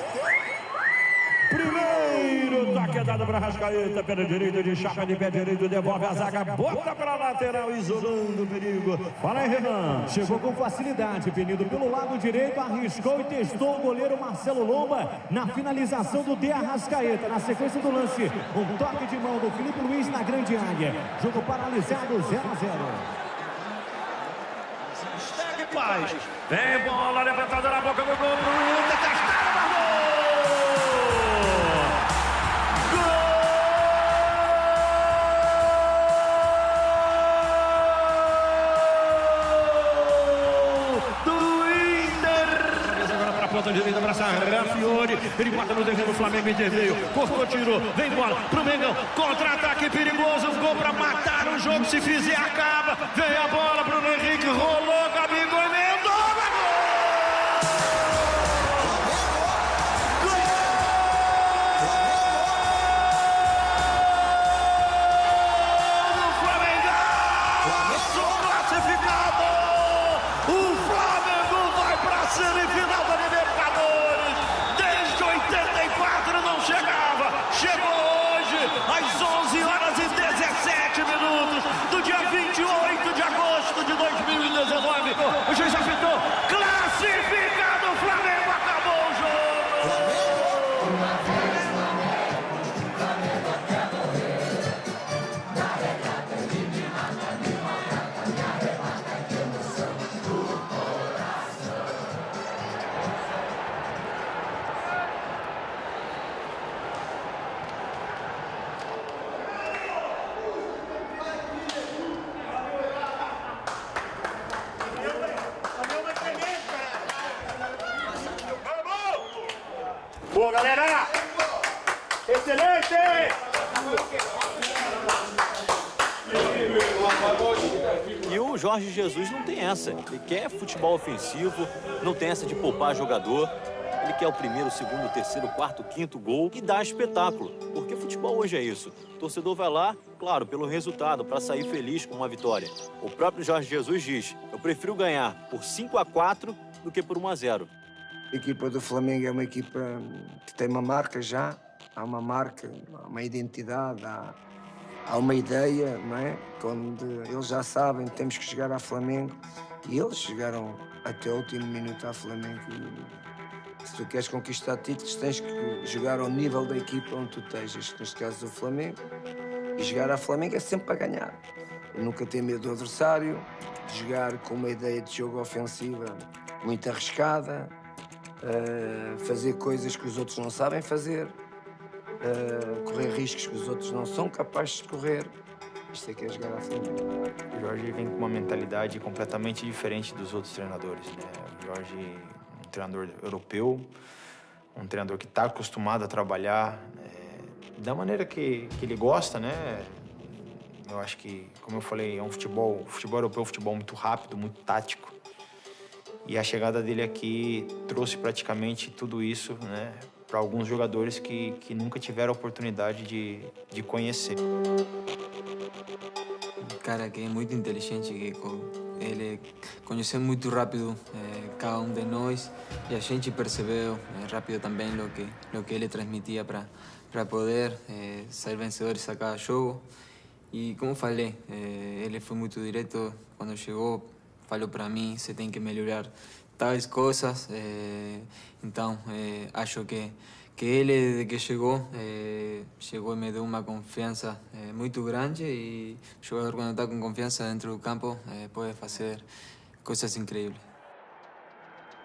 Primeiro toque dado para Arrascaeta, pela direita de chapa de pé direito, devolve a zaga, bota para a lateral, isolando o perigo. Fala aí, Renan. Chegou com facilidade, Penido pelo lado direito, arriscou e testou o goleiro Marcelo Lomba na finalização do De Arrascaeta. Na sequência do lance, um toque de mão do Felipe Luiz na grande área. Jogo paralisado, 0-0. Segue paz. Vem bola levantada na boca do gol. Detestado, gol! Ponta direita, abraça Fiore, ele bota no terreno, o Flamengo interveio, cortou, tirou, vem bola pro Mengão, contra-ataque perigoso, gol pra matar o jogo, se fizer acaba, vem a bola, Bruno Henrique, rolou, Gabigol, emendou, semifinal da Libertadores, desde 84 não chegava, chegou hoje às 11h17 do dia 28 de agosto de 2019, o juiz apitou, classificado, o Flamengo acabou o jogo! Boa, galera! Excelente! E o Jorge Jesus não tem essa. Ele quer futebol ofensivo, não tem essa de poupar jogador. Ele quer o primeiro, segundo, terceiro, quarto, quinto gol e dá espetáculo. Porque futebol hoje é isso. O torcedor vai lá, claro, pelo resultado, para sair feliz com uma vitória. O próprio Jorge Jesus diz, eu prefiro ganhar por 5-4 do que por 1-0. A equipa do Flamengo é uma equipa que tem uma marca já, há uma marca, há uma identidade, há uma ideia, não é? Quando eles já sabem que temos que chegar ao Flamengo, e eles chegaram até o último minuto ao Flamengo. E se tu queres conquistar títulos, tens que jogar ao nível da equipa onde tu estejas, neste caso do Flamengo, e jogar ao Flamengo é sempre para ganhar. Eu nunca ter medo do adversário, jogar com uma ideia de jogo ofensiva muito arriscada, fazer coisas que os outros não sabem fazer. correr riscos que os outros não são capazes de correr. Isto é que é jogar a Flamengo. O Jorge vem com uma mentalidade completamente diferente dos outros treinadores, né? O Jorge é um treinador europeu, um treinador que está acostumado a trabalhar da maneira que ele gosta, né? Eu acho que, como eu falei, é o futebol europeu é um futebol muito rápido, muito tático. E a chegada dele aqui trouxe praticamente tudo isso, né, para alguns jogadores que nunca tiveram a oportunidade de conhecer. Um cara que é muito inteligente, que ele conheceu muito rápido cada um de nós e a gente percebeu rápido também o que ele transmitia para poder sair vencedores a cada jogo. E como falei, ele foi muito direto quando chegou, falou para mim, você tem que melhorar tais coisas. Então, acho que ele, desde que chegou e me deu uma confiança muito grande e o jogador, quando está com confiança dentro do campo, pode fazer coisas incríveis.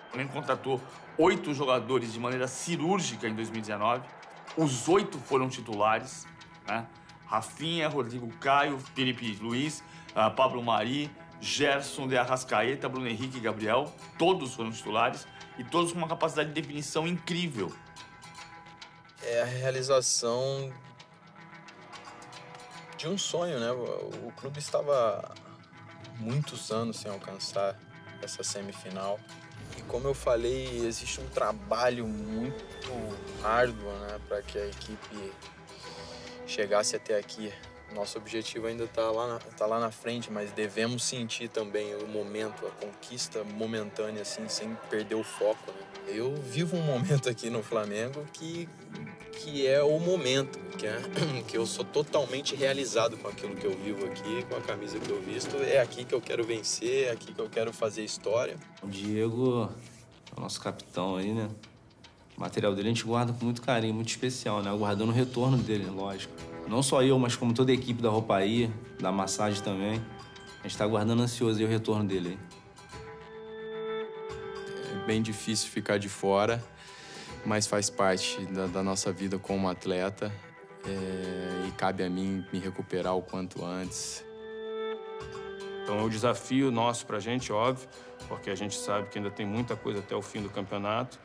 O Flamengo contratou 8 jogadores de maneira cirúrgica em 2019. Os 8 foram titulares, né? Rafinha, Rodrigo Caio, Felipe Luiz, Pablo Mari, Gerson, de Arrascaeta, Bruno Henrique e Gabriel. Todos foram titulares e todos com uma capacidade de definição incrível. É a realização de um sonho, né? O clube estava muitos anos sem alcançar essa semifinal. E como eu falei, existe um trabalho muito árduo, né, para que a equipe chegasse até aqui. Nosso objetivo ainda está lá na frente, mas devemos sentir também o momento, a conquista momentânea, assim, sem perder o foco, né? Eu vivo um momento aqui no Flamengo que é o momento, que eu sou totalmente realizado com aquilo que eu vivo aqui, com a camisa que eu visto. É aqui que eu quero vencer, é aqui que eu quero fazer história. O Diego é o nosso capitão aí, né? O material dele a gente guarda com muito carinho, muito especial, né? Aguardando o retorno dele, lógico. Não só eu, mas como toda a equipe da Roupaí, da massagem também. A gente tá aguardando ansioso aí o retorno dele aí. É bem difícil ficar de fora, mas faz parte da nossa vida como atleta. E cabe a mim me recuperar o quanto antes. Então é um desafio nosso pra gente, óbvio, porque a gente sabe que ainda tem muita coisa até o fim do campeonato.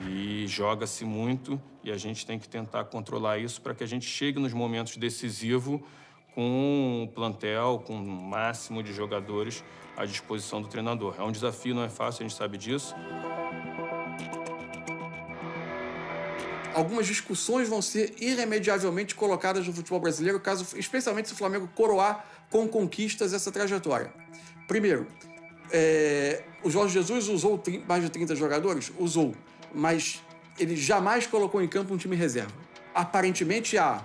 E joga-se muito e a gente tem que tentar controlar isso para que a gente chegue nos momentos decisivos com o plantel, com o máximo de jogadores à disposição do treinador. É um desafio, não é fácil, a gente sabe disso. Algumas discussões vão ser irremediavelmente colocadas no futebol brasileiro, especialmente se o Flamengo coroar com conquistas essa trajetória. Primeiro, o Jorge Jesus usou mais de 30 jogadores? Usou. Mas ele jamais colocou em campo um time reserva. Aparentemente há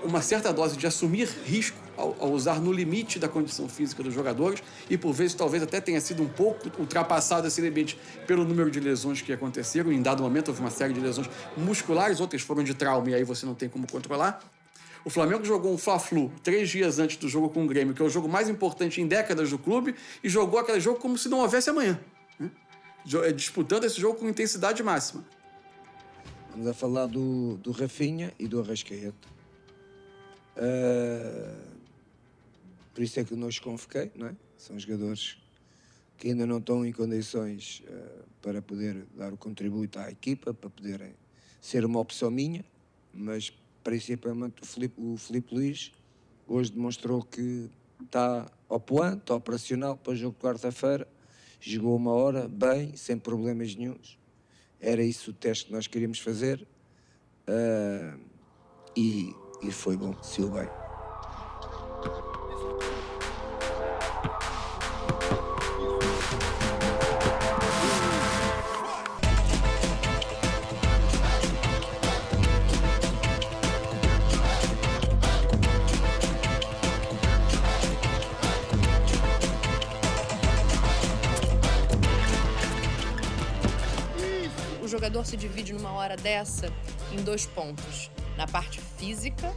uma certa dose de assumir risco ao usar no limite da condição física dos jogadores e, por vezes, talvez até tenha sido um pouco ultrapassado esse limite pelo número de lesões que aconteceram. Em dado momento houve uma série de lesões musculares, outras foram de trauma e aí você não tem como controlar. O Flamengo jogou um Fla-Flu 3 dias antes do jogo com o Grêmio, que é o jogo mais importante em décadas do clube, e jogou aquele jogo como se não houvesse amanhã. Disputando esse jogo com intensidade máxima. Vamos a falar do Rafinha e do Arrascaeta. Por isso é que eu não os convoquei, não é? São jogadores que ainda não estão em condições para poder dar o contributo à equipa, para poderem ser uma opção minha, mas principalmente o Felipe Luiz hoje demonstrou que está ao point, está operacional para o jogo de quarta-feira. Jogou 1 hora, bem, sem problemas nenhuns. Era isso o teste que nós queríamos fazer. E foi bom, saiu bem. O jogador se divide numa hora dessa em 2 pontos, na parte física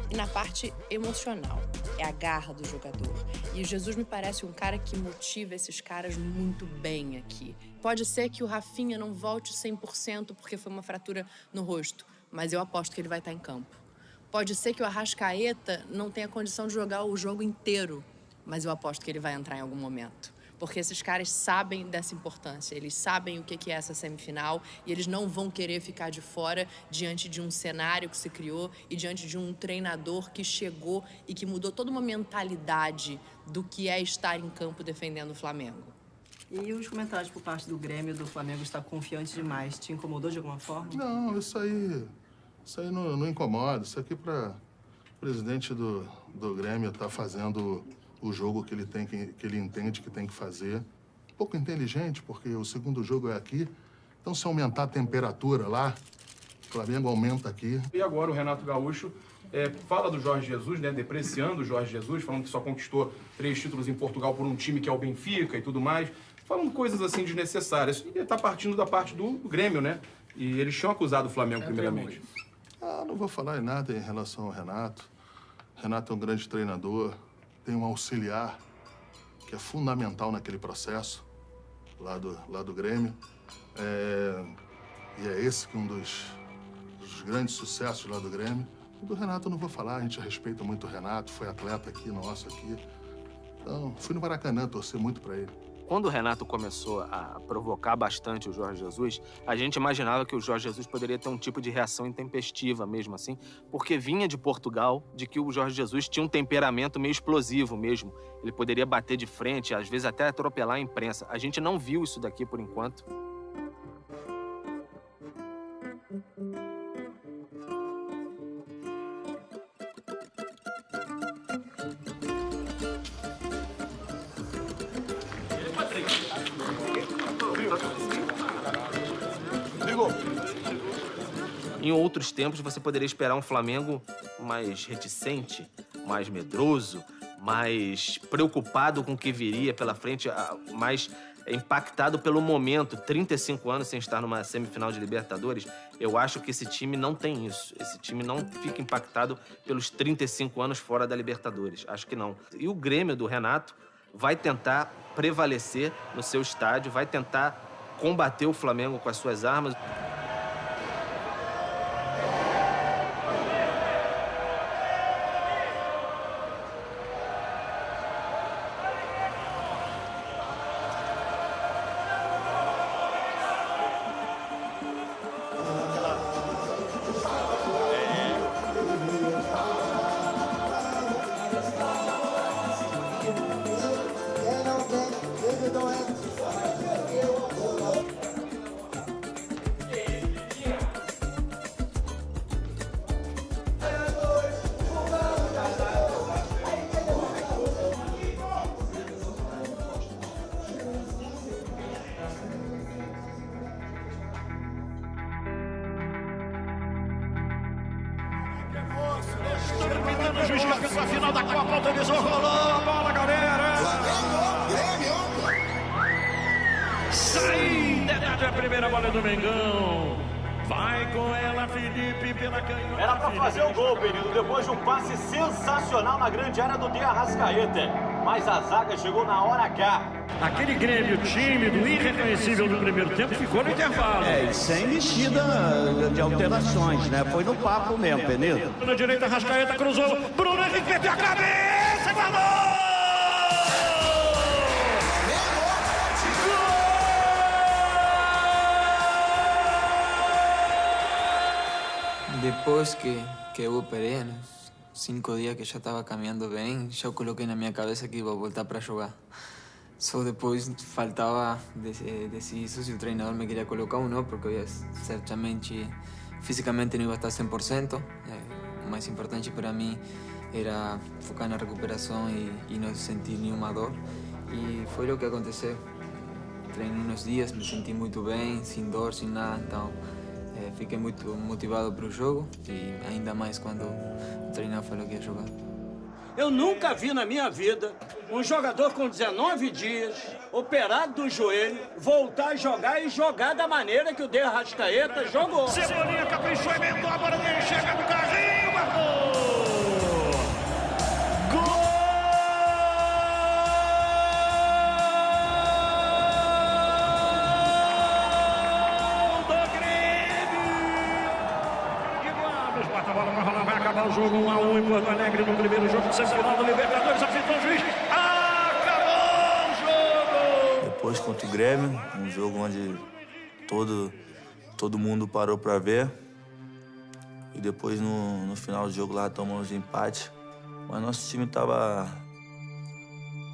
e na parte emocional. É a garra do jogador. E o Jesus me parece um cara que motiva esses caras muito bem aqui. Pode ser que o Rafinha não volte 100% porque foi uma fratura no rosto, mas eu aposto que ele vai estar em campo. Pode ser que o Arrascaeta não tenha condição de jogar o jogo inteiro, mas eu aposto que ele vai entrar em algum momento. Porque esses caras sabem dessa importância, eles sabem o que é essa semifinal e eles não vão querer ficar de fora diante de um cenário que se criou e diante de um treinador que chegou e que mudou toda uma mentalidade do que é estar em campo defendendo o Flamengo. E os comentários por parte do Grêmio do Flamengo estar confiante demais, te incomodou de alguma forma? Não, isso aí não incomoda. Isso aqui para o presidente do Grêmio tá fazendo o jogo que ele entende que tem que fazer. Um pouco inteligente, porque o segundo jogo é aqui. Então, se aumentar a temperatura lá, o Flamengo aumenta aqui. E agora o Renato Gaúcho fala do Jorge Jesus, né, depreciando o Jorge Jesus, falando que só conquistou 3 títulos em Portugal por um time que é o Benfica e tudo mais. Falando coisas assim desnecessárias. E ele tá partindo da parte do Grêmio, né? E eles tinham acusado o Flamengo primeiramente. Não vou falar em nada em relação ao Renato. Renato é um grande treinador. Tem um auxiliar que é fundamental naquele processo lá do Grêmio. E é esse que é um dos grandes sucessos lá do Grêmio. E do Renato eu não vou falar, a gente respeita muito o Renato, foi atleta aqui, nosso aqui. Então, fui no Maracanã, torcer muito para ele. Quando o Renato começou a provocar bastante o Jorge Jesus, a gente imaginava que o Jorge Jesus poderia ter um tipo de reação intempestiva mesmo assim, porque vinha de Portugal, de que o Jorge Jesus tinha um temperamento meio explosivo mesmo. Ele poderia bater de frente, às vezes até atropelar a imprensa. A gente não viu isso daqui por enquanto. Em outros tempos, você poderia esperar um Flamengo mais reticente, mais medroso, mais preocupado com o que viria pela frente, mais impactado pelo momento. 35 anos sem estar numa semifinal de Libertadores, eu acho que esse time não tem isso. Esse time não fica impactado pelos 35 anos fora da Libertadores. Acho que não. E o Grêmio do Renato vai tentar prevalecer no seu estádio, vai tentar combater o Flamengo com as suas armas. O juiz que apita a final da Copa, autorizou, rolou a bola, galera! Saída da primeira bola do Mengão. Vai com ela, Felipe, pela canhota. Era pra fazer o gol, Benito, depois de um passe sensacional na grande área do De Arrascaeta. Mas a zaga chegou na hora H. Aquele Grêmio tímido, irreconhecível no primeiro tempo, ficou no intervalo. E sem mexida de alterações, né? Foi no papo mesmo, Benito. Na direita, Arrascaeta cruzou. Bruno Henrique meteu a cabeça, gol! Depois que eu operei, nos 5 dias que já estava caminhando bem, já coloquei na minha cabeça que ia voltar para jogar. Só depois faltava decidir se o treinador me queria colocar ou não, porque eu ia, certamente, fisicamente não ia estar 100%. O mais importante para mim era focar na recuperação e não sentir nenhuma dor. E foi o que aconteceu. Treinei uns dias, me senti muito bem, sem dor, sem nada, então fiquei muito motivado para o jogo e ainda mais quando o treinador falou que ia jogar. Eu nunca vi na minha vida um jogador com 19 dias, operado do joelho, voltar a jogar e jogar da maneira que o De Arrascaeta jogou. Cebolinha caprichou, emendou a bola dele, chega no carrinho, marcou! Gol! o jogo 1-1 em Porto Alegre no primeiro jogo de semifinal do Libertadores. Apitou o juiz. Acabou o jogo! Depois contra o Grêmio, um jogo onde todo mundo parou para ver. E depois no final do jogo lá tomamos de empate. Mas nosso time estava...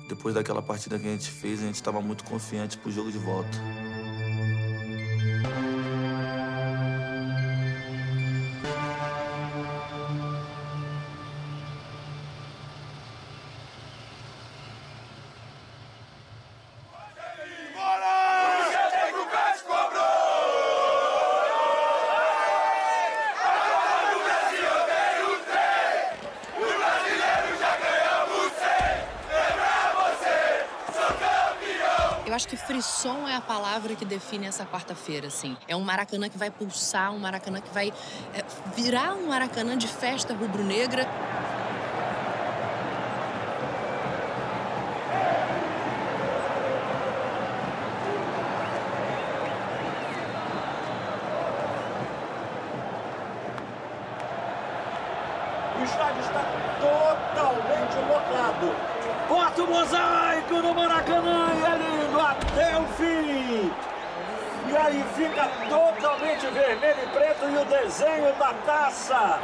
Depois daquela partida que a gente fez, a gente estava muito confiante pro jogo de volta. Eu acho que frisson é a palavra que define essa quarta-feira, assim. É um Maracanã que vai pulsar, um Maracanã que vai virar um Maracanã de festa rubro-negra. O estádio está totalmente lotado. Bota o mosaico no Maracanã e é lindo até o fim. E aí fica totalmente vermelho e preto e o desenho da taça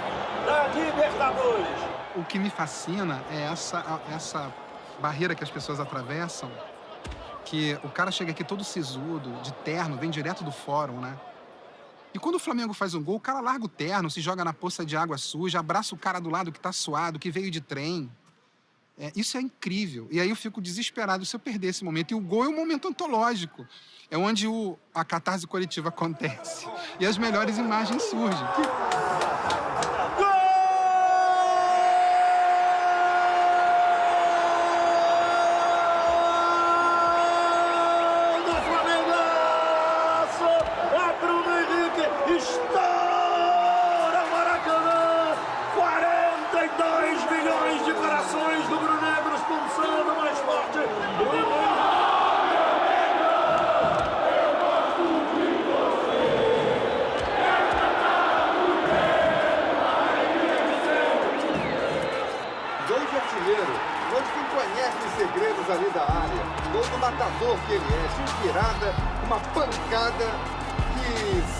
da Libertadores. O que me fascina é essa barreira que as pessoas atravessam, que o cara chega aqui todo sisudo, de terno, vem direto do fórum, né? E quando o Flamengo faz um gol, o cara larga o terno, se joga na poça de água suja, abraça o cara do lado que tá suado, que veio de trem. Isso é incrível. E aí eu fico desesperado se eu perder esse momento. E o gol é um momento antológico. É onde a catarse coletiva acontece. E as melhores imagens surgem. Estoura Maracanã! 42 milhões de corações rubro-negros pulsando mais forte. Gol de artilheiro, gol de quem conhece os segredos ali da área. Gol do matador que ele é, de virada, uma pancada.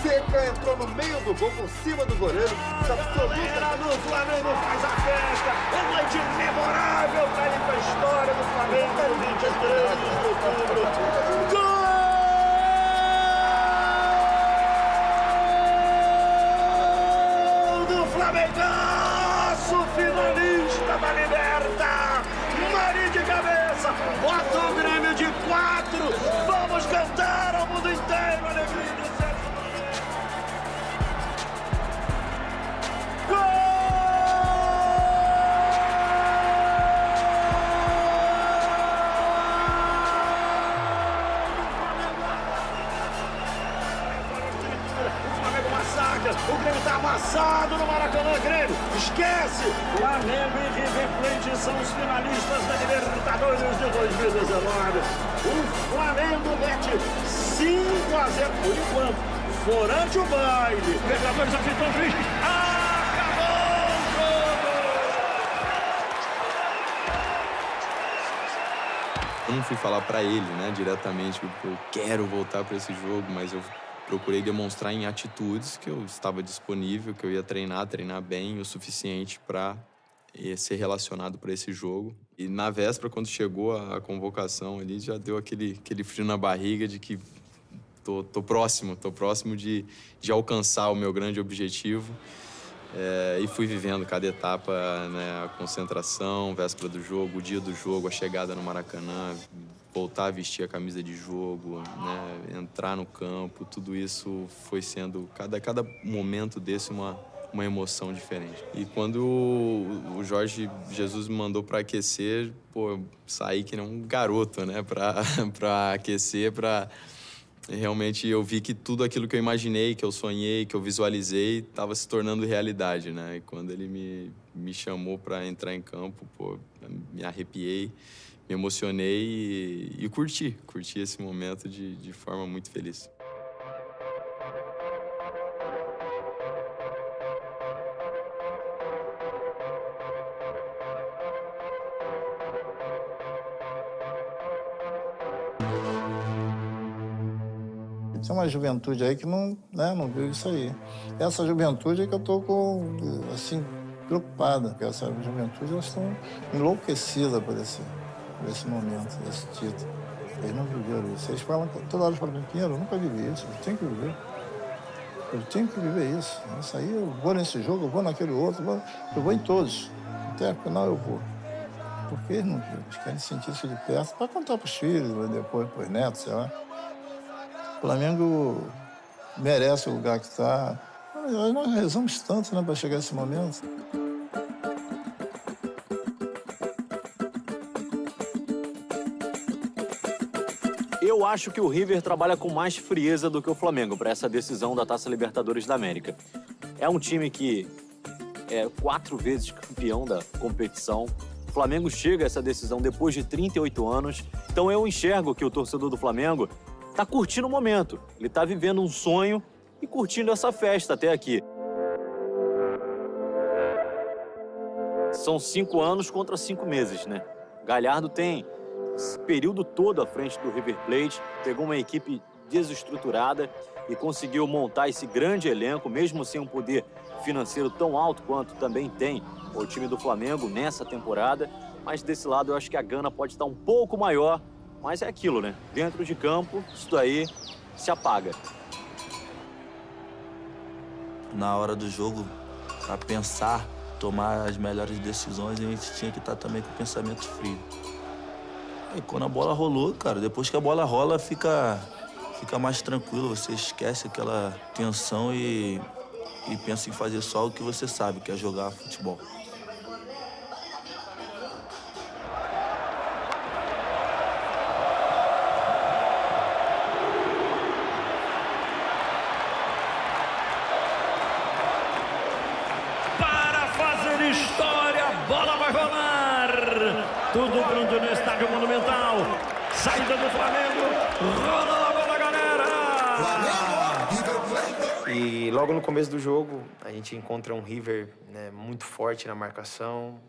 Seca entrou no meio do gol, por cima do goleiro. O Flamengo faz a festa. É noite memorável para ir para a história do Flamengo, 23 de outubro. Gol do Flamengaço, finalista da Liberta. Mari de cabeça, bota o Grêmio de 4. Vamos cantar ao mundo inteiro, alegria do céu. O Grêmio está amassado no Maracanã, Grêmio. Esquece! Flamengo e River Plate são os finalistas da Libertadores de 2019. O Flamengo mete 5-0 por enquanto. Forante o baile. Libertadores apitou o juiz. Acabou o jogo! Eu não fui falar pra ele, né, diretamente, porque eu quero voltar pra esse jogo, mas eu procurei demonstrar em atitudes que eu estava disponível, que eu ia treinar bem o suficiente para ser relacionado para esse jogo. E na véspera, quando chegou a convocação ali, já deu aquele frio na barriga de que tô próximo de alcançar o meu grande objetivo. E fui vivendo cada etapa, né, a concentração, véspera do jogo, o dia do jogo, a chegada no Maracanã, voltar a vestir a camisa de jogo, né, entrar no campo, tudo isso foi sendo, cada momento desse, uma emoção diferente. E quando o Jorge Jesus me mandou para aquecer, eu saí que nem um garoto, né, para aquecer, realmente eu vi que tudo aquilo que eu imaginei, que eu sonhei, que eu visualizei, estava se tornando realidade, né? E quando ele me chamou para entrar em campo, me arrepiei, me emocionei e curti esse momento de forma muito feliz. Tem uma juventude aí que não viu isso aí. Essa juventude é que eu tô assim, preocupada, porque essa juventude, elas estão enlouquecidas por esse momento, desse título. Eles não viveram isso. Eles falam, toda hora falam, Pinheiro, eu nunca vivi isso, eu tenho que viver. Eu tenho que viver isso. Isso aí, eu vou nesse jogo, eu vou naquele outro, eu vou em todos. Até a final eu vou. Porque eles não viram, eles querem sentir isso de perto para contar para os filhos, depois para os netos, sei lá. O Flamengo merece o lugar que está. Nós rezamos tanto, né, para chegar a esse momento. Eu acho que o River trabalha com mais frieza do que o Flamengo para essa decisão da Taça Libertadores da América. É um time que é 4 vezes campeão da competição. O Flamengo chega a essa decisão depois de 38 anos. Então eu enxergo que o torcedor do Flamengo está curtindo o momento. Ele está vivendo um sonho e curtindo essa festa até aqui. São 5 anos contra 5 meses, né? Galhardo tem esse período todo à frente do River Plate, pegou uma equipe desestruturada e conseguiu montar esse grande elenco, mesmo sem um poder financeiro tão alto quanto também tem o time do Flamengo nessa temporada. Mas desse lado eu acho que a gana pode estar um pouco maior, mas é aquilo, né? Dentro de campo, isso daí se apaga. Na hora do jogo, para pensar, tomar as melhores decisões, a gente tinha que estar também com o pensamento frio. E quando a bola rolou, cara, depois que a bola rola, fica mais tranquilo, você esquece aquela tensão e pensa em fazer só o que você sabe, que é jogar futebol. Para fazer história, a bola vai rolar. Tudo pronto no Estádio Monumental. Saída do Flamengo, rola a bola, galera! E logo no começo do jogo, a gente encontra um River, né, muito forte na marcação,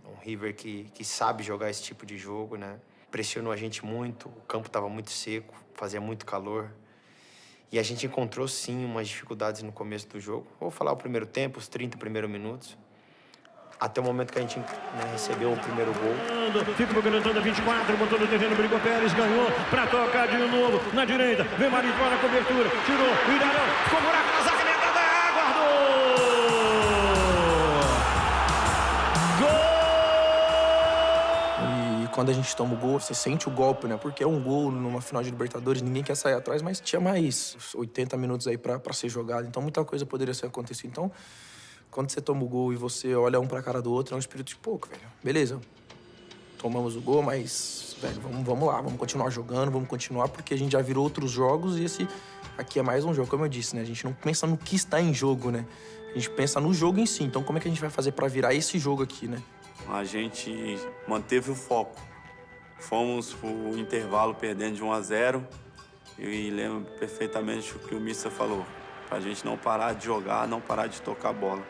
um River que sabe jogar esse tipo de jogo, né? Pressionou a gente muito, o campo estava muito seco, fazia muito calor. E a gente encontrou, sim, umas dificuldades no começo do jogo. Vou falar o primeiro tempo, os 30 primeiros minutos. Até o momento que a gente, né, recebeu o primeiro gol. Fica o 24, botou no terreno, brigou Pérez, ganhou para tocar de novo na direita. Vem Maricó na cobertura, tirou o Ilharão, ficou buraco na zaga, entrada, guardou! Gol! E quando a gente toma o gol, você sente o golpe, né? Porque é um gol numa final de Libertadores, ninguém quer sair atrás, mas tinha mais 80 minutos aí para ser jogado. Então muita coisa poderia ser acontecido. Então, quando você toma o gol e você olha um pra cara do outro, é um espírito de pouco, velho. Beleza, tomamos o gol, mas, velho, vamos lá, vamos continuar jogando, vamos continuar, porque a gente já virou outros jogos e esse aqui é mais um jogo, como eu disse, né? A gente não pensa no que está em jogo, né? A gente pensa no jogo em si. Então, como é que a gente vai fazer pra virar esse jogo aqui, né? A gente manteve o foco. Fomos pro intervalo perdendo de 1-0 e lembro perfeitamente o que o Mister falou. Pra gente não parar de jogar, não parar de tocar a bola.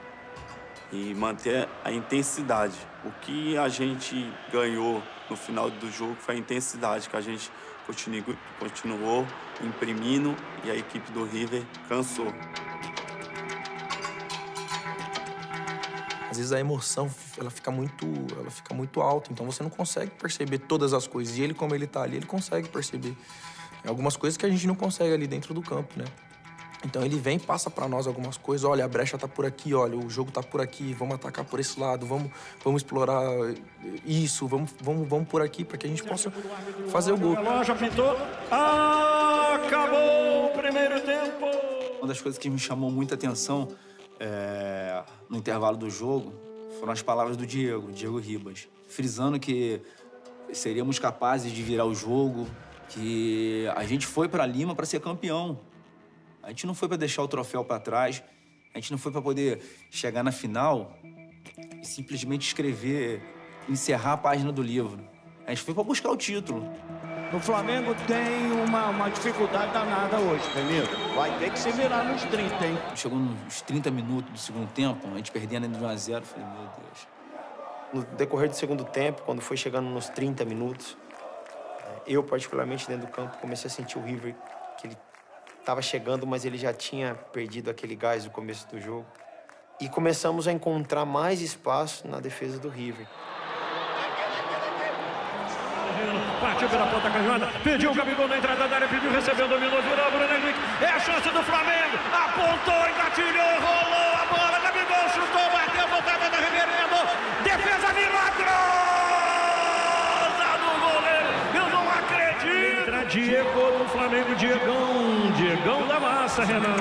E manter a intensidade. O que a gente ganhou no final do jogo foi a intensidade, que a gente continuou imprimindo e a equipe do River cansou. Às vezes a emoção, ela fica muito alta, então você não consegue perceber todas as coisas. E ele, como ele tá ali, ele consegue perceber algumas coisas que a gente não consegue ali dentro do campo, né? Então ele vem, passa pra nós algumas coisas, olha, a brecha tá por aqui, olha, o jogo tá por aqui, vamos atacar por esse lado, vamos explorar isso, vamos por aqui para que a gente possa fazer o gol. A loja pintou, acabou o primeiro tempo. Uma das coisas que me chamou muita atenção no intervalo do jogo foram as palavras do Diego Ribas, frisando que seríamos capazes de virar o jogo, que a gente foi para Lima para ser campeão. A gente não foi para deixar o troféu para trás, a gente não foi para poder chegar na final e simplesmente escrever, encerrar a página do livro. A gente foi para buscar o título. O Flamengo tem uma dificuldade danada hoje, Benito. Vai ter que se virar nos 30, hein? Chegou nos 30 minutos do segundo tempo, a gente perdendo de 1-0, eu falei, meu Deus. No decorrer do segundo tempo, quando foi chegando nos 30 minutos, eu, particularmente, dentro do campo, comecei a sentir o River, que ele estava chegando, mas ele já tinha perdido aquele gás do começo do jogo. E começamos a encontrar mais espaço na defesa do River. Partiu pela ponta canhota, pediu o Gabigol na entrada da área, pediu, recebeu, dominou, virou, Bruno Henrique. É a chance do Flamengo. Apontou, engatilhou, rolou a bola. Gabigol chutou, bateu, voltada da Ribeirinha. Defesa milagrosa do goleiro. Eu não acredito. Entra Diego do Flamengo, Diegão da massa, Renan.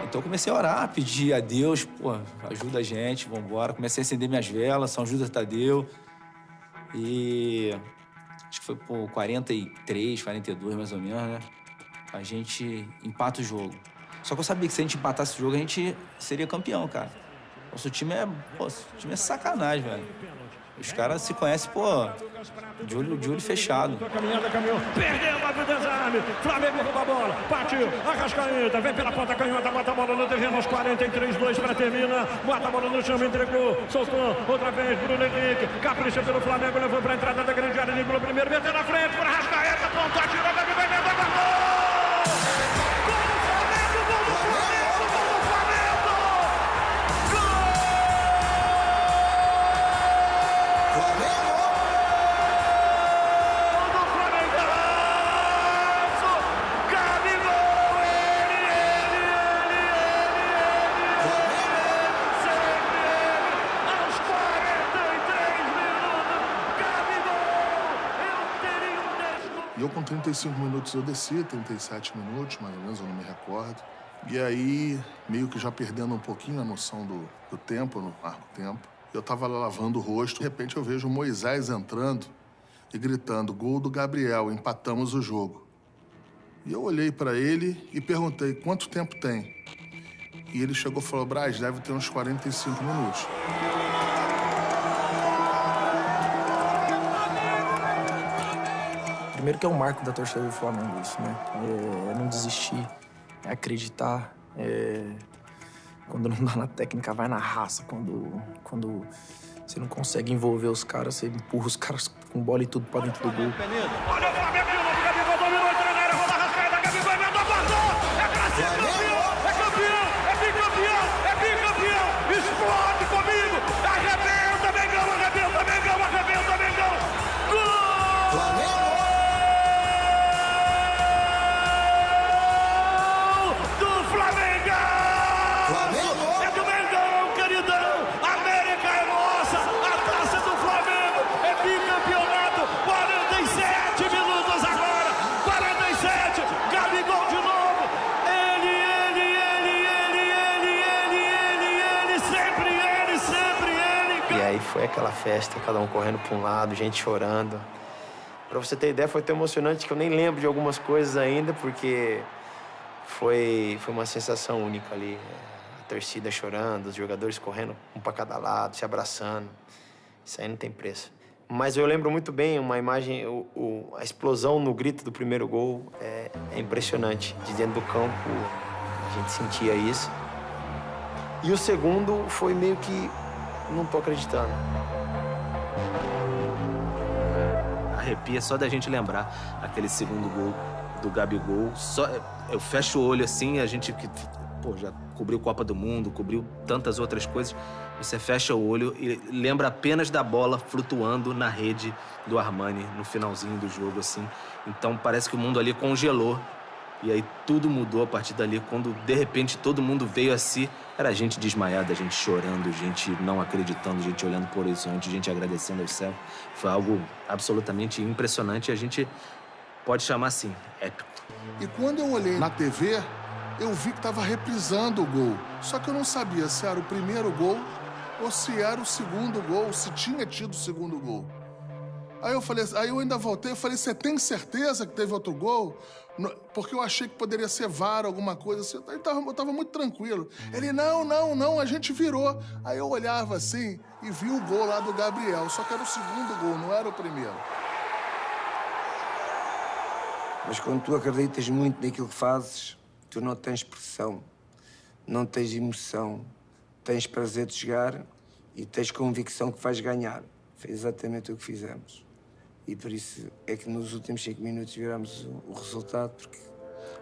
Então eu comecei a orar, pedir a Deus, pô, ajuda a gente, vambora. Comecei a acender minhas velas, São Judas Tadeu. E acho que foi por 43, 42 mais ou menos, né? A gente empata o jogo. Só que eu sabia que se a gente empatasse o jogo, a gente seria campeão, cara. Nosso time é sacanagem, velho. Os caras se conhecem, pô, de olho fechado. Caminhada, caminhou, perdeu o desarme. Flamengo rouba a bola, partiu, Arrascaeta, vem pela ponta canhota, bota a bola no terreno aos 43, 2 para terminar. Bota a bola no chão, entregou, soltou, outra vez, Bruno Henrique, capricha pelo Flamengo, levou para a entrada da grande área, ligou primeiro, meteu na frente, para Arrascaeta, pontou, atirou, Gabigol, meteu, gol! E eu com 35 minutos eu desci, 37 minutos, mais ou menos, eu não me recordo. E aí, meio que já perdendo um pouquinho a noção do tempo, no marco-tempo, eu tava lá lavando o rosto, de repente eu vejo o Moisés entrando e gritando, gol do Gabriel, empatamos o jogo. E eu olhei para ele e perguntei, quanto tempo tem? E ele chegou e falou, Braz, deve ter uns 45 minutos. Primeiro que é um marco da torcida do Flamengo isso, né? É não desistir, é acreditar. Quando não dá na técnica, vai na raça. Quando você não consegue envolver os caras, você empurra os caras com bola e tudo pra dentro do gol. Olha o Flamengo, o Gabigol dominou, entrou na área, roda a Arrascaeta, Gabigol emendou, passou! É Brasil, é bicampeão, é bicampeão! Explode comigo! Arrebenta, Mengão, arrebenta, Mengão, arrebenta, Mengão! Gol! Flamengo! Foi aquela festa, cada um correndo para um lado, gente chorando. Para você ter ideia, foi tão emocionante que eu nem lembro de algumas coisas ainda, porque foi uma sensação única ali. A torcida chorando, os jogadores correndo um para cada lado, se abraçando. Isso aí não tem preço. Mas eu lembro muito bem uma imagem, a explosão no grito do primeiro gol é impressionante. De dentro do campo, a gente sentia isso. E o segundo foi meio que não tô acreditando. Arrepia só da gente lembrar aquele segundo gol do Gabigol. Eu fecho o olho assim, a gente que já cobriu Copa do Mundo, cobriu tantas outras coisas. Você fecha o olho e lembra apenas da bola flutuando na rede do Armani no finalzinho do jogo, assim. Então parece que o mundo ali congelou. E aí tudo mudou a partir dali, quando de repente todo mundo veio a si. Era gente desmaiada, gente chorando, gente não acreditando, gente olhando por horizonte, gente agradecendo ao céu. Foi algo absolutamente impressionante e a gente pode chamar assim, épico. E quando eu olhei na TV, eu vi que estava reprisando o gol. Só que eu não sabia se era o primeiro gol ou se era o segundo gol, se tinha tido o segundo gol. Aí eu ainda voltei e falei, você tem certeza que teve outro gol? Porque eu achei que poderia ser VAR, alguma coisa assim. Eu tava muito tranquilo. Ele, não, a gente virou. Aí eu olhava assim e vi o gol lá do Gabriel. Só que era o segundo gol, não era o primeiro. Mas quando tu acreditas muito naquilo que fazes, tu não tens pressão, não tens emoção, tens prazer de jogar e tens convicção que vais ganhar. Foi exatamente o que fizemos. E por isso é que nos últimos 5 minutos viramos o resultado, porque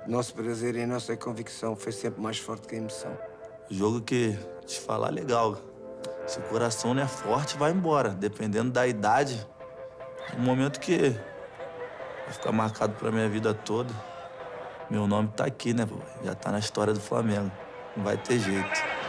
Nosso prazer e a nossa convicção foi sempre mais forte que a emoção. Jogo que, te falar, legal. Se o coração não é forte, vai embora. Dependendo da idade, é um momento que vai ficar marcado pra minha vida toda. Meu nome tá aqui, né, pô? Já tá na história do Flamengo. Não vai ter jeito.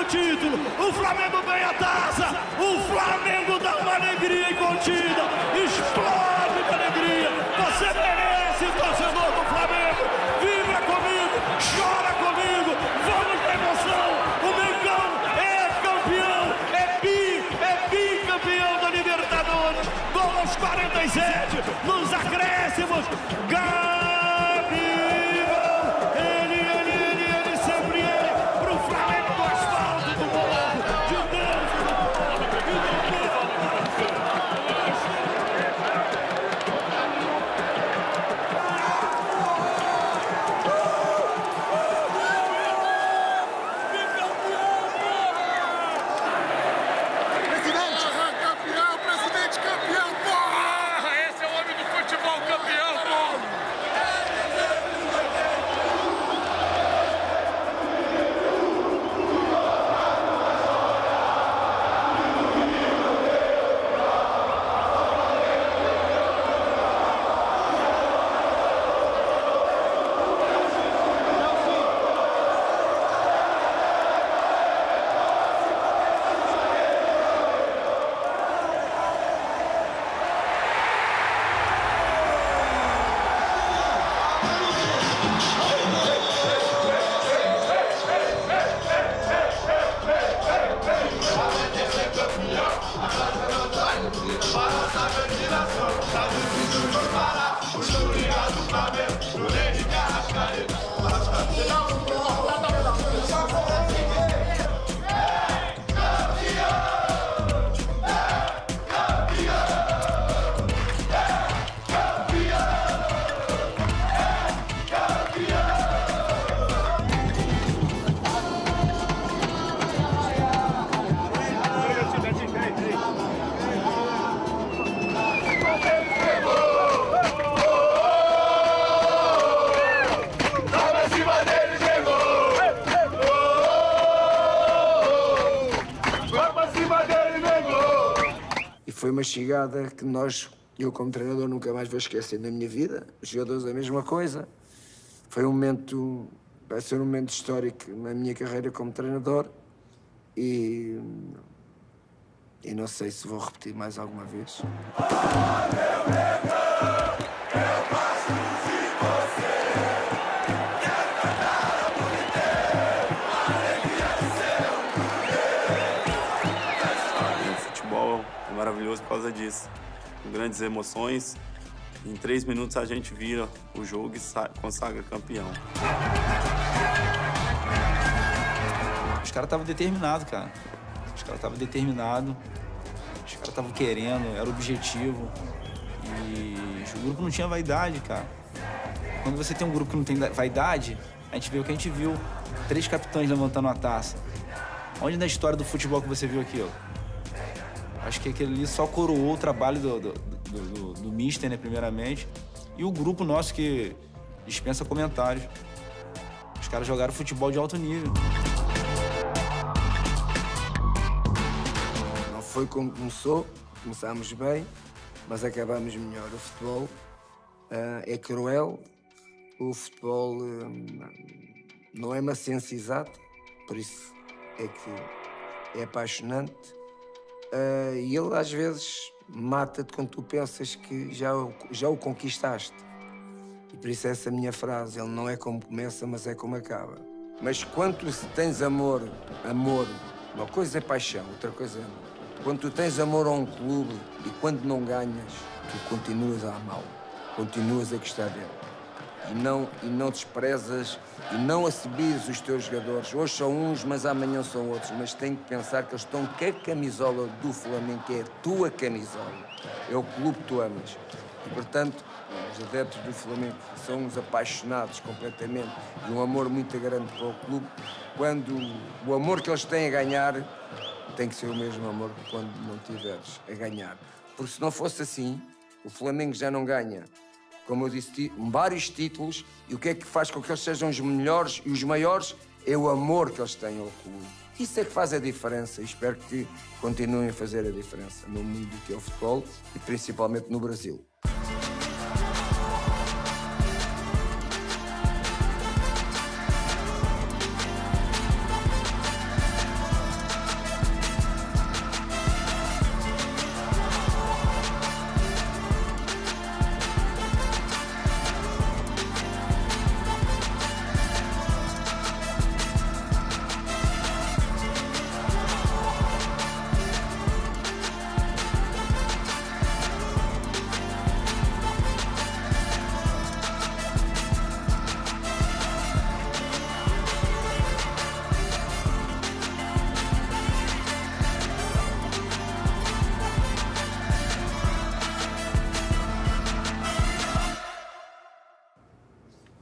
Título, o Flamengo ganha a taça, o Flamengo dá uma alegria incontida, explode de alegria, você merece, torcedor do Flamengo, vibra comigo, chora comigo, vamos na emoção, o Mengão é campeão, é bicampeão da Libertadores, gol aos 47, nos acréscimos, Foi uma chegada que eu como treinador nunca mais vou esquecer na minha vida. Os jogadores a mesma coisa. Foi um momento, vai ser um momento histórico na minha carreira como treinador e não sei se vou repetir mais alguma vez. Maravilhoso por causa disso. Com grandes emoções. Em 3 minutos a gente vira o jogo e consagra campeão. Os caras estavam determinados, cara. Os caras estavam determinados. Os caras estavam querendo, era o objetivo. E o grupo não tinha vaidade, cara. Quando você tem um grupo que não tem vaidade, a gente vê o que a gente viu. 3 capitães levantando a taça. Onde na história do futebol que você viu aquilo? Acho que aquele ali só coroou o trabalho do Mister, né, primeiramente. E o grupo nosso que dispensa comentários. Os caras jogaram futebol de alto nível. Não foi como começou, começámos bem, mas acabámos melhor. O futebol é cruel, o futebol não é uma ciência exata, por isso é que é apaixonante. E ele, às vezes, mata-te quando tu pensas que já o conquistaste. E por isso essa minha frase, ele não é como começa, mas é como acaba. Mas quando tu tens amor, uma coisa é paixão, outra coisa é amor. Quando tu tens amor a um clube e quando não ganhas, tu continuas a amá-lo, continuas a gostar dele. e não desprezas e não assobies os teus jogadores. Hoje são uns, mas amanhã são outros. Mas tem que pensar que eles estão com a camisola do Flamengo, que é a tua camisola. É o clube que tu amas. E, portanto, os adeptos do Flamengo são uns apaixonados completamente e um amor muito grande para o clube. Quando o amor que eles têm a ganhar tem que ser o mesmo amor que quando não tiveres a ganhar. Porque se não fosse assim, o Flamengo já não ganha, como eu disse, vários títulos, e o que é que faz com que eles sejam os melhores e os maiores é o amor que eles têm ao clube. Isso é que faz a diferença e espero que continuem a fazer a diferença no mundo que é o futebol e principalmente no Brasil.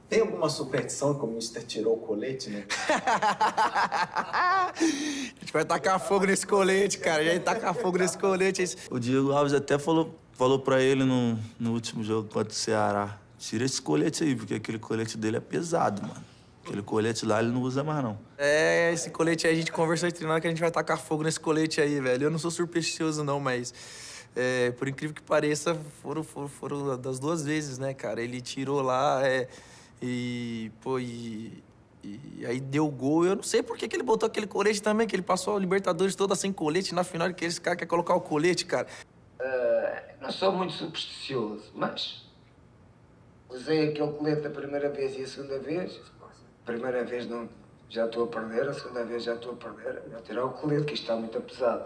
Tem alguma superstição que o Mister tirou o colete, né? A gente vai tacar fogo nesse colete, cara. A gente vai tacar fogo nesse colete. O Diego Alves até falou pra ele no último jogo contra o Ceará: tira esse colete aí, porque aquele colete dele é pesado, mano. Aquele colete lá ele não usa mais, não. É, esse colete aí, a gente conversou entre nós que a gente vai tacar fogo nesse colete aí, velho. Eu não sou supersticioso, não, mas... por incrível que pareça, foram das duas vezes, né, cara? Ele tirou lá, e aí deu gol. Eu não sei por que ele botou aquele colete também, que ele passou a Libertadores toda sem colete. Na final, que esse cara quer colocar o colete, cara. Não sou muito supersticioso, mas usei aquele colete a primeira vez e a segunda vez. A primeira vez não, já estou a perder, a segunda vez já estou a perder. Vou tirar o colete, que isto está muito pesado.